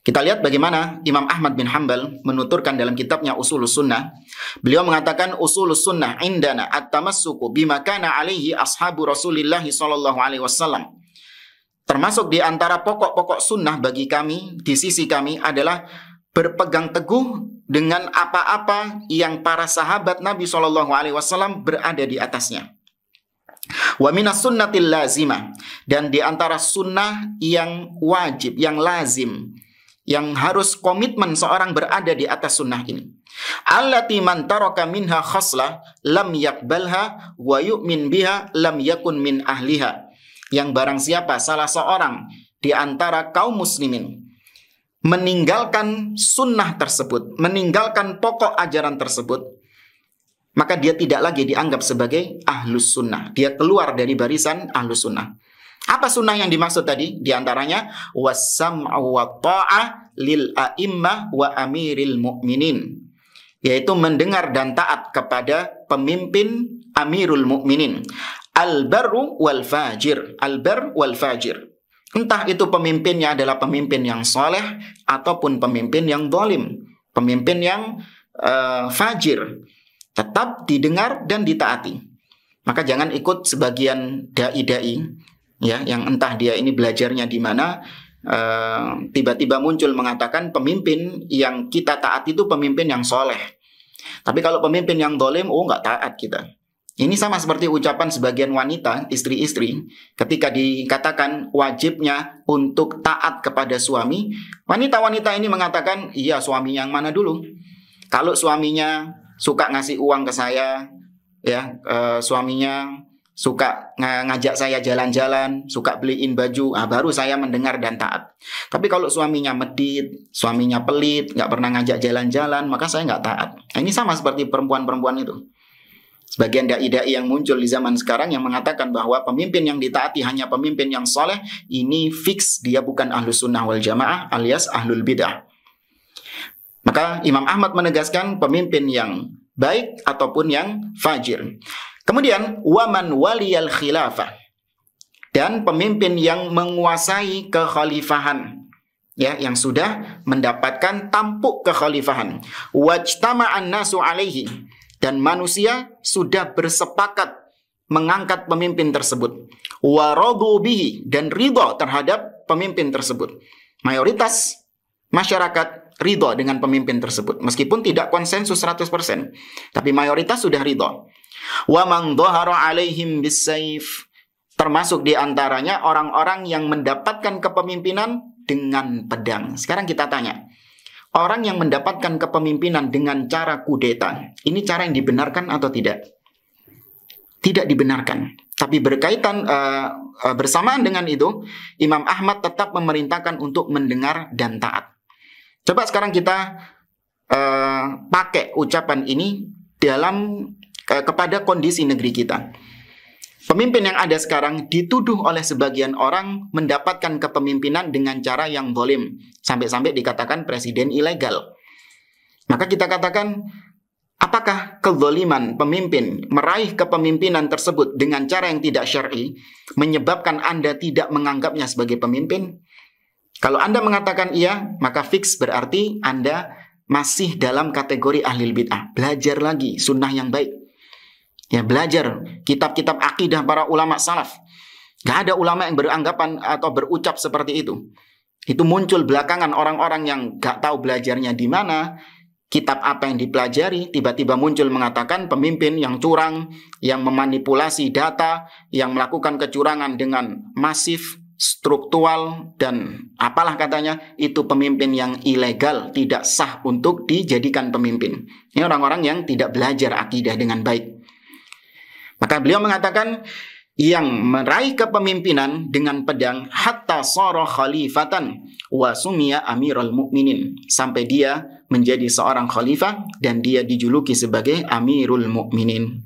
Kita lihat bagaimana Imam Ahmad bin Hanbal menuturkan dalam kitabnya Ushulus Sunnah. Beliau mengatakan, Ushulus Sunnah indana at-tamassuku bima kana alaihi ashabu Rasulillah sallallahu alaihi wasallam. Termasuk di antara pokok-pokok sunnah bagi kami, di sisi kami adalah berpegang teguh dengan apa-apa yang para sahabat Nabi sallallahu alaihi wasallam berada di atasnya. Wa minas sunnatil lazimah, dan di antara sunnah yang wajib, yang lazim, yang harus komitmen seorang berada di atas sunnah ini. Allati man taraka minha khaslah lam yakbalha wa yu'min biha lam yakun min ahliha. Yang barang siapa salah seorang di antara kaum muslimin meninggalkan sunnah tersebut, meninggalkan pokok ajaran tersebut, maka dia tidak lagi dianggap sebagai ahlus sunnah. Dia keluar dari barisan ahlus sunnah. Apa sunnah yang dimaksud tadi? Di antaranya was-sam'u wa ta'ah lil a'immah wa amiril mu'minin, yaitu mendengar dan taat kepada pemimpin amirul mu'minin. Al-barru wal fajir, al-bar wal fajir. Entah itu pemimpinnya adalah pemimpin yang soleh ataupun pemimpin yang zalim, pemimpin yang fajir, tetap didengar dan ditaati. Maka jangan ikut sebagian dai-dai, ya, yang entah dia ini belajarnya di mana, tiba-tiba muncul mengatakan pemimpin yang kita taati itu pemimpin yang soleh. Tapi kalau pemimpin yang zalim, nggak taat kita. Ini sama seperti ucapan sebagian wanita, istri-istri, ketika dikatakan wajibnya untuk taat kepada suami, wanita-wanita ini mengatakan, iya, suami yang mana dulu? Kalau suaminya suka ngasih uang ke saya, ya, suaminya suka ngajak saya jalan-jalan, suka beliin baju, baru saya mendengar dan taat. Tapi kalau suaminya medit, suaminya pelit, nggak pernah ngajak jalan-jalan, maka saya nggak taat. Ini sama seperti perempuan-perempuan itu. Sebagian dai-dai yang muncul di zaman sekarang yang mengatakan bahwa pemimpin yang ditaati hanya pemimpin yang soleh, ini fix dia bukan ahlus sunnah wal jamaah alias ahlul bidah. Maka Imam Ahmad menegaskan pemimpin yang baik ataupun yang fajir. Kemudian waman waliyal khilafah, dan pemimpin yang menguasai kekhalifahan, ya, yang sudah mendapatkan tampuk kekhalifahan. Wajtama'an nasu alaihi, dan manusia sudah bersepakat mengangkat pemimpin tersebut. Waradu bihi, dan ridha terhadap pemimpin tersebut. Mayoritas masyarakat ridha dengan pemimpin tersebut, meskipun tidak konsensus 100%, tapi mayoritas sudah ridha. Wa man dhahara alaihim bisayf, termasuk di antaranya orang-orang yang mendapatkan kepemimpinan dengan pedang. Sekarang kita tanya, orang yang mendapatkan kepemimpinan dengan cara kudeta, ini cara yang dibenarkan atau tidak? Tidak dibenarkan. Tapi berkaitan bersamaan dengan itu, Imam Ahmad tetap memerintahkan untuk mendengar dan taat. Coba sekarang kita pakai ucapan ini dalam kepada kondisi negeri kita. Pemimpin yang ada sekarang dituduh oleh sebagian orang mendapatkan kepemimpinan dengan cara yang zalim, sampai-sampai dikatakan presiden ilegal. Maka kita katakan, apakah kezaliman pemimpin meraih kepemimpinan tersebut dengan cara yang tidak syar'i menyebabkan Anda tidak menganggapnya sebagai pemimpin? Kalau Anda mengatakan iya, maka fix berarti Anda masih dalam kategori ahlul bid'ah. Belajar lagi sunnah yang baik. Ya, belajar kitab-kitab akidah para ulama salaf. Gak ada ulama yang beranggapan atau berucap seperti itu. Itu muncul belakangan orang-orang yang gak tahu belajarnya di mana, kitab apa yang dipelajari, tiba-tiba muncul mengatakan pemimpin yang curang, yang memanipulasi data, yang melakukan kecurangan dengan masif, struktural, dan apalah katanya, itu pemimpin yang ilegal, tidak sah untuk dijadikan pemimpin. Ini orang-orang yang tidak belajar akidah dengan baik. Maka beliau mengatakan yang meraih kepemimpinan dengan pedang hatta sara khalifatan wa sumiya amirul mu'minin, sampai dia menjadi seorang khalifah dan dia dijuluki sebagai amirul mu'minin.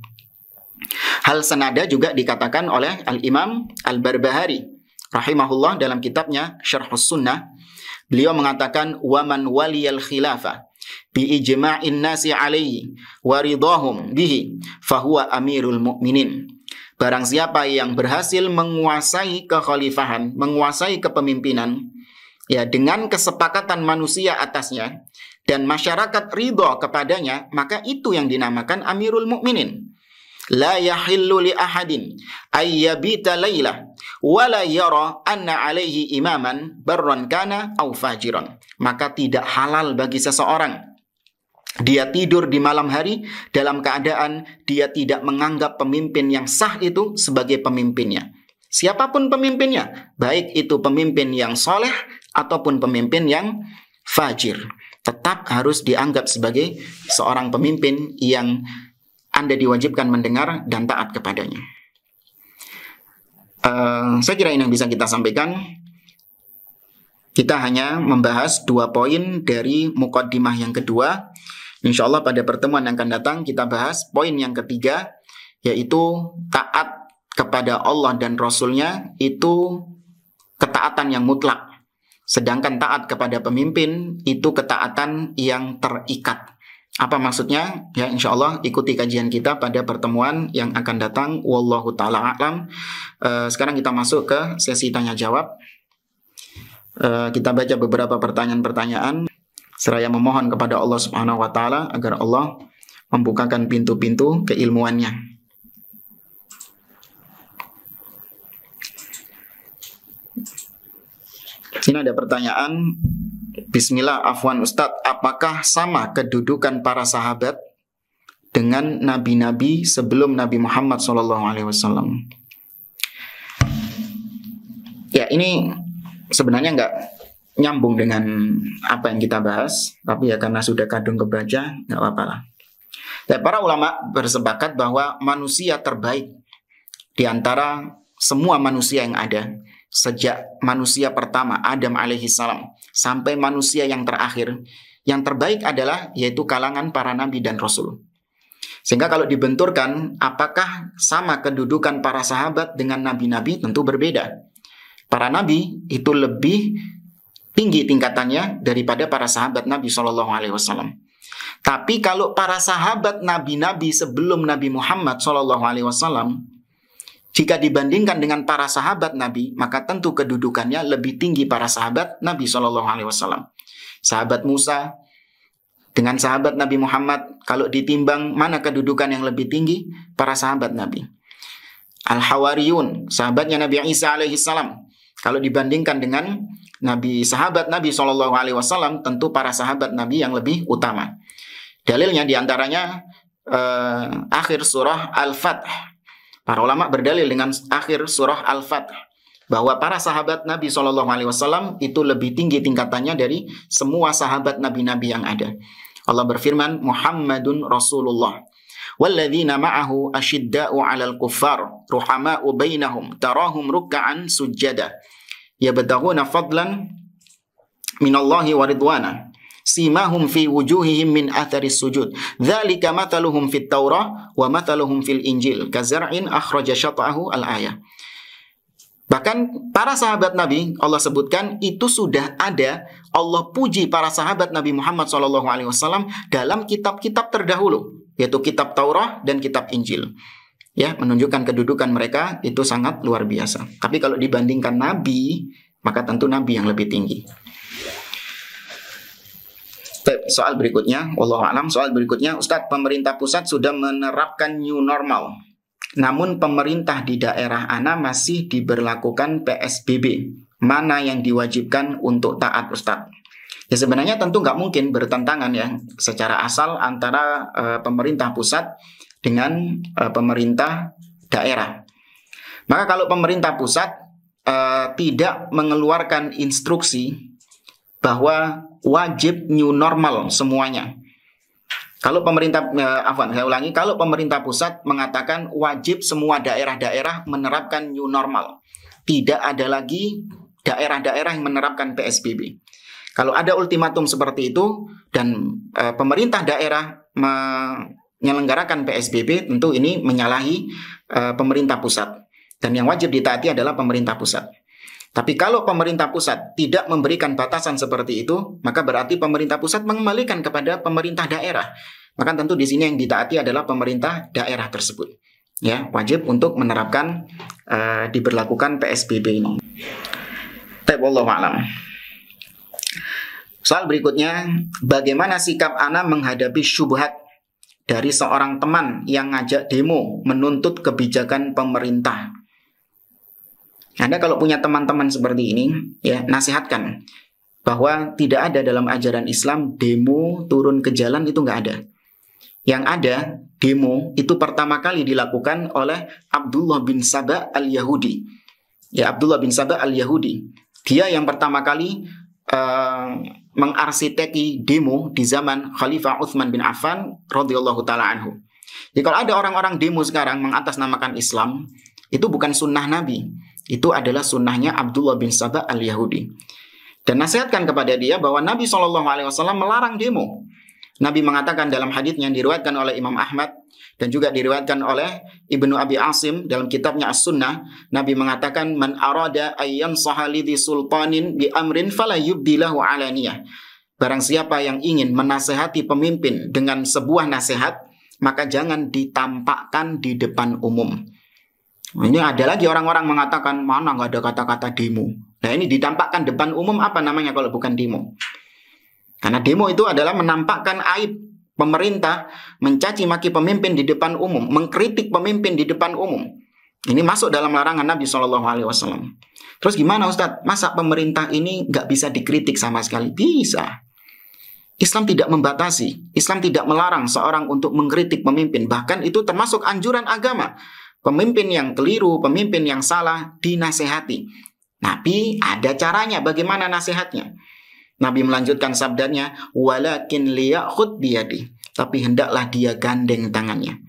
Hal senada juga dikatakan oleh Al-Imam Al-Barbahari rahimahullah dalam kitabnya Syarhus Sunnah. Beliau mengatakan waman waliyal khilafah bi ijma'in nasi alaihi wa ridahum bihi fahuwa amirul mu'minin. Barang siapa yang berhasil menguasai kekhalifahan, menguasai kepemimpinan, ya, dengan kesepakatan manusia atasnya dan masyarakat ridha kepadanya, maka itu yang dinamakan amirul mu'minin. La yahillu li ahadin ayyabita laylah wa la yara anna alaihi imaman barran kana aw fajiran. Maka tidak halal bagi seseorang dia tidur di malam hari dalam keadaan dia tidak menganggap pemimpin yang sah itu sebagai pemimpinnya. Siapapun pemimpinnya, baik itu pemimpin yang soleh ataupun pemimpin yang fajir. Tetap harus dianggap sebagai seorang pemimpin yang Anda diwajibkan mendengar dan taat kepadanya. Saya kira ini yang bisa kita sampaikan. Kita hanya membahas 2 poin dari muqaddimah yang kedua. Insya Allah pada pertemuan yang akan datang kita bahas poin yang ketiga, yaitu taat kepada Allah dan Rasul-Nya itu ketaatan yang mutlak. Sedangkan taat kepada pemimpin itu ketaatan yang terikat. Apa maksudnya? Ya, insya Allah ikuti kajian kita pada pertemuan yang akan datang. Wallahu ta'ala a'lam. Sekarang kita masuk ke sesi tanya jawab. Kita baca beberapa pertanyaan-pertanyaan. Seraya memohon kepada Allah Subhanahu wa Ta'ala agar Allah membukakan pintu-pintu keilmuannya. Sini ada pertanyaan. Bismillah, afwan Ustadz, apakah sama kedudukan para sahabat dengan nabi-nabi sebelum Nabi Muhammad SAW? Ya, ini sebenarnya nggak nyambung dengan apa yang kita bahas, tapi ya karena sudah kadung kebaca, nggak apa-apa lah. Dan para ulama bersepakat bahwa manusia terbaik di antara semua manusia yang ada, sejak manusia pertama Adam alaihissalam sampai manusia yang terakhir, yang terbaik adalah yaitu kalangan para nabi dan rasul. Sehingga kalau dibenturkan, apakah sama kedudukan para sahabat dengan nabi-nabi? Tentu berbeda. Para nabi itu lebih tinggi tingkatannya daripada para sahabat Nabi SAW. Tapi kalau para sahabat nabi-nabi sebelum Nabi Muhammad SAW, jika dibandingkan dengan para sahabat Nabi, maka tentu kedudukannya lebih tinggi para sahabat Nabi SAW. Sahabat Musa dengan sahabat Nabi Muhammad, kalau ditimbang mana kedudukan yang lebih tinggi? Para sahabat Nabi. Al-Hawariyun, sahabatnya Nabi Isa alaihissalam. Kalau dibandingkan dengan sahabat Nabi SAW, tentu para sahabat Nabi yang lebih utama. Dalilnya diantaranya akhir surah Al-Fath. Para ulama berdalil dengan akhir surah Al-Fath bahwa para sahabat Nabi SAW itu lebih tinggi tingkatannya dari semua sahabat nabi-nabi yang ada. Allah berfirman, Muhammadun Rasulullah. Walladzina ma'ahu asyidda'u 'alal kuffar, ruhama'u bainahum, tarahum ruk'an sujjada, yabtaghuna fadlan minallahi wa ridwana. Simahum fi wujuhihim min atharis sujud. Dzalika mathaluhum fit Taurah wa mathaluhum fil Injil. Kazar'in akhraja syata'ahu al-ayah. Bahkan para sahabat Nabi, Allah sebutkan itu sudah ada. Allah puji para sahabat Nabi Muhammad SAW dalam kitab-kitab terdahulu, yaitu kitab Taurah dan kitab Injil. Ya, menunjukkan kedudukan mereka itu sangat luar biasa. Tapi kalau dibandingkan Nabi, maka tentu Nabi yang lebih tinggi. Soal berikutnya, wallahualam, soal berikutnya, Ustadz, pemerintah pusat sudah menerapkan new normal. Namun pemerintah di daerah Ana masih diberlakukan PSBB. Mana yang diwajibkan untuk taat, Ustadz? Ya sebenarnya tentu nggak mungkin bertentangan ya secara asal antara pemerintah pusat dengan pemerintah daerah. Maka kalau pemerintah pusat tidak mengeluarkan instruksi bahwa wajib new normal semuanya. Kalau pemerintah, kalau pemerintah pusat mengatakan wajib semua daerah-daerah menerapkan new normal, tidak ada lagi daerah-daerah yang menerapkan PSBB. Kalau ada ultimatum seperti itu dan pemerintah daerah menyelenggarakan PSBB, tentu ini menyalahi pemerintah pusat. Dan yang wajib ditaati adalah pemerintah pusat. Tapi kalau pemerintah pusat tidak memberikan batasan seperti itu, maka berarti pemerintah pusat mengembalikan kepada pemerintah daerah. Maka tentu di sini yang ditaati adalah pemerintah daerah tersebut. Ya, wajib untuk menerapkan diberlakukan PSBB ini. Wallahu a'lam. Soal berikutnya, bagaimana sikap Ana menghadapi syubhat dari seorang teman yang ngajak demo menuntut kebijakan pemerintah? Anda kalau punya teman-teman seperti ini, ya nasihatkan bahwa tidak ada dalam ajaran Islam demo turun ke jalan, itu nggak ada. Yang ada demo itu pertama kali dilakukan oleh Abdullah bin Saba al-Yahudi. Ya, Abdullah bin Saba al-Yahudi. Dia yang pertama kali mengarsiteki demo di zaman Khalifah Utsman bin Affan radhiyallahu taala anhu. Jadi kalau ada orang-orang demo sekarang mengatasnamakan Islam, itu bukan sunnah Nabi. Itu adalah sunnahnya Abdullah bin Saba al-Yahudi. Dan nasihatkan kepada dia bahwa Nabi SAW melarang demo. Nabi mengatakan dalam haditsnya yang diriwayatkan oleh Imam Ahmad dan juga diriwayatkan oleh Ibnu Abi Asim dalam kitabnya As-Sunnah, Nabi mengatakan man arada ayyan sahalidhi sultanin bi amrin fala yubdilahu alaniyah. Barang siapa yang ingin menasehati pemimpin dengan sebuah nasihat, maka jangan ditampakkan di depan umum. Ini ada lagi orang-orang mengatakan mana nggak ada kata-kata demo. Nah ini ditampakkan depan umum, apa namanya kalau bukan demo? Karena demo itu adalah menampakkan aib pemerintah, mencaci maki pemimpin di depan umum, mengkritik pemimpin di depan umum. Ini masuk dalam larangan Nabi SAW. Terus gimana Ustadz? Masa pemerintah ini nggak bisa dikritik sama sekali? Bisa. Islam tidak membatasi, Islam tidak melarang seorang untuk mengkritik pemimpin. Bahkan itu termasuk anjuran agama. Pemimpin yang keliru, pemimpin yang salah, dinasehati. Tapi ada caranya bagaimana nasihatnya. Nabi melanjutkan sabdanya, walakin liyakhud biyadi. Tapi hendaklah dia gandeng tangannya.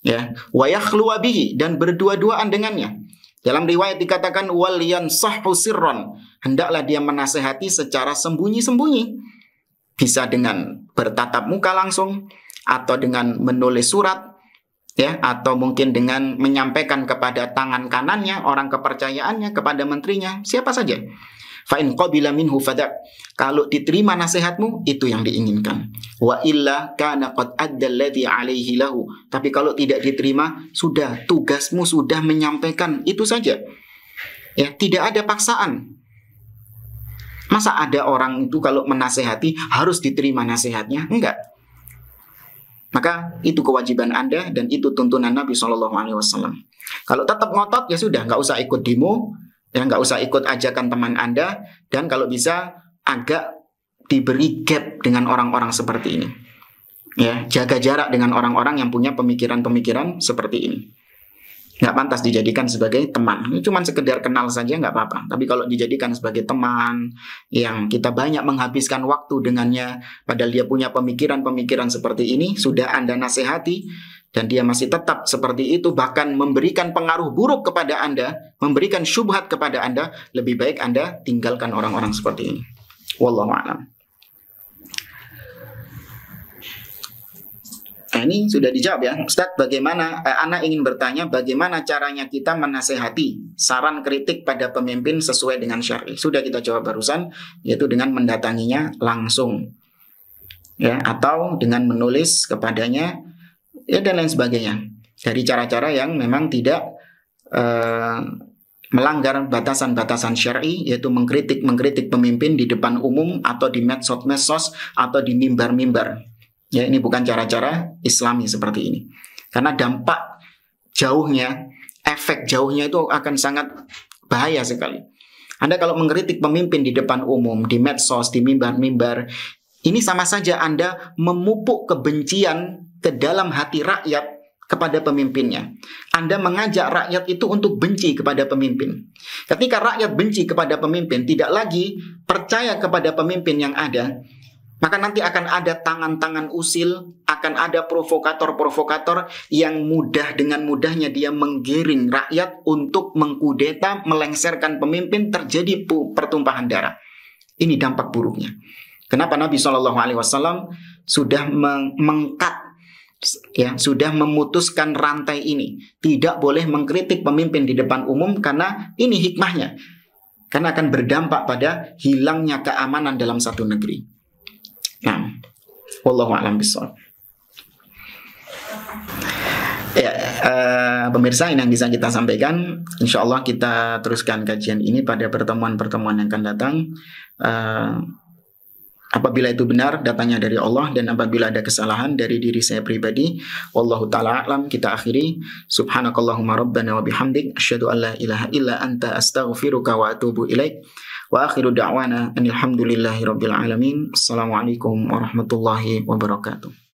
Ya, wa yakhluwa bihi, dan berdua-duaan dengannya. Dalam riwayat dikatakan wal yansahhu sirran. Hendaklah dia menasehati secara sembunyi-sembunyi. Bisa dengan bertatap muka langsung, atau dengan menulis surat, ya, atau mungkin dengan menyampaikan kepada tangan kanannya, orang kepercayaannya, kepada menterinya, siapa saja. Fa in qabila minhu fadak. Kalau diterima nasihatmu, itu yang diinginkan. Wa illa kana qad adda alladhi alaihi lahu. Tapi kalau tidak diterima, sudah tugasmu sudah menyampaikan, itu saja. Ya, tidak ada paksaan. Masa ada orang itu kalau menasehati harus diterima nasihatnya? Enggak. Maka itu kewajiban Anda dan itu tuntunan Nabi SAW. Kalau tetap ngotot, ya sudah, nggak usah ikut demo, ya nggak usah ikut ajakan teman Anda, dan kalau bisa agak diberi gap dengan orang-orang seperti ini. Ya, jaga jarak dengan orang-orang yang punya pemikiran-pemikiran seperti ini. Nggak pantas dijadikan sebagai teman. Ini cuma sekedar kenal saja nggak apa-apa. Tapi kalau dijadikan sebagai teman yang kita banyak menghabiskan waktu dengannya, padahal dia punya pemikiran-pemikiran seperti ini, sudah Anda nasihati, dan dia masih tetap seperti itu, bahkan memberikan pengaruh buruk kepada Anda, memberikan syubhat kepada Anda, lebih baik Anda tinggalkan orang-orang seperti ini. Wallahu a'lam. Nah, ini sudah dijawab ya, Ustadz. Bagaimana? Ana ingin bertanya, bagaimana caranya kita menasehati saran kritik pada pemimpin sesuai dengan syar'i? Sudah kita jawab barusan, yaitu dengan mendatanginya langsung, ya, atau dengan menulis kepadanya, ya, dan lain sebagainya. Dari cara-cara yang memang tidak melanggar batasan-batasan syar'i, yaitu mengkritik pemimpin di depan umum atau di medsos atau di mimbar-mimbar. Ya, ini bukan cara-cara Islami seperti ini. Karena dampak jauhnya, efek jauhnya itu akan sangat bahaya sekali. Anda kalau mengkritik pemimpin di depan umum, di medsos, di mimbar-mimbar, ini sama saja Anda memupuk kebencian ke dalam hati rakyat kepada pemimpinnya. Anda mengajak rakyat itu untuk benci kepada pemimpin. Ketika rakyat benci kepada pemimpin, tidak lagi percaya kepada pemimpin yang ada, maka nanti akan ada tangan-tangan usil, akan ada provokator-provokator yang dengan mudahnya dia menggiring rakyat untuk mengkudeta, melengsarkan pemimpin, terjadi pertumpahan darah. Ini dampak buruknya. Kenapa Nabi SAW sudah mengkat, ya, sudah memutuskan rantai ini. Tidak boleh mengkritik pemimpin di depan umum, karena ini hikmahnya. Karena akan berdampak pada hilangnya keamanan dalam satu negeri. Nah, wallahu a'lam bishawab. Ya, pemirsa, ini yang bisa kita sampaikan. Insya Allah kita teruskan kajian ini pada pertemuan-pertemuan yang akan datang. Apabila itu benar, datangnya dari Allah, dan apabila ada kesalahan dari diri saya pribadi, wallahu ta'ala a'lam, kita akhiri. Subhanakallahumma rabbana wa bihamdik, asyhadu an la ilaha illa anta astaghfiruka wa atubu ilaik. Wa akhiru da'wana anil hamdulillahi rabbil alamin. Assalamualaikum warahmatullahi wabarakatuh.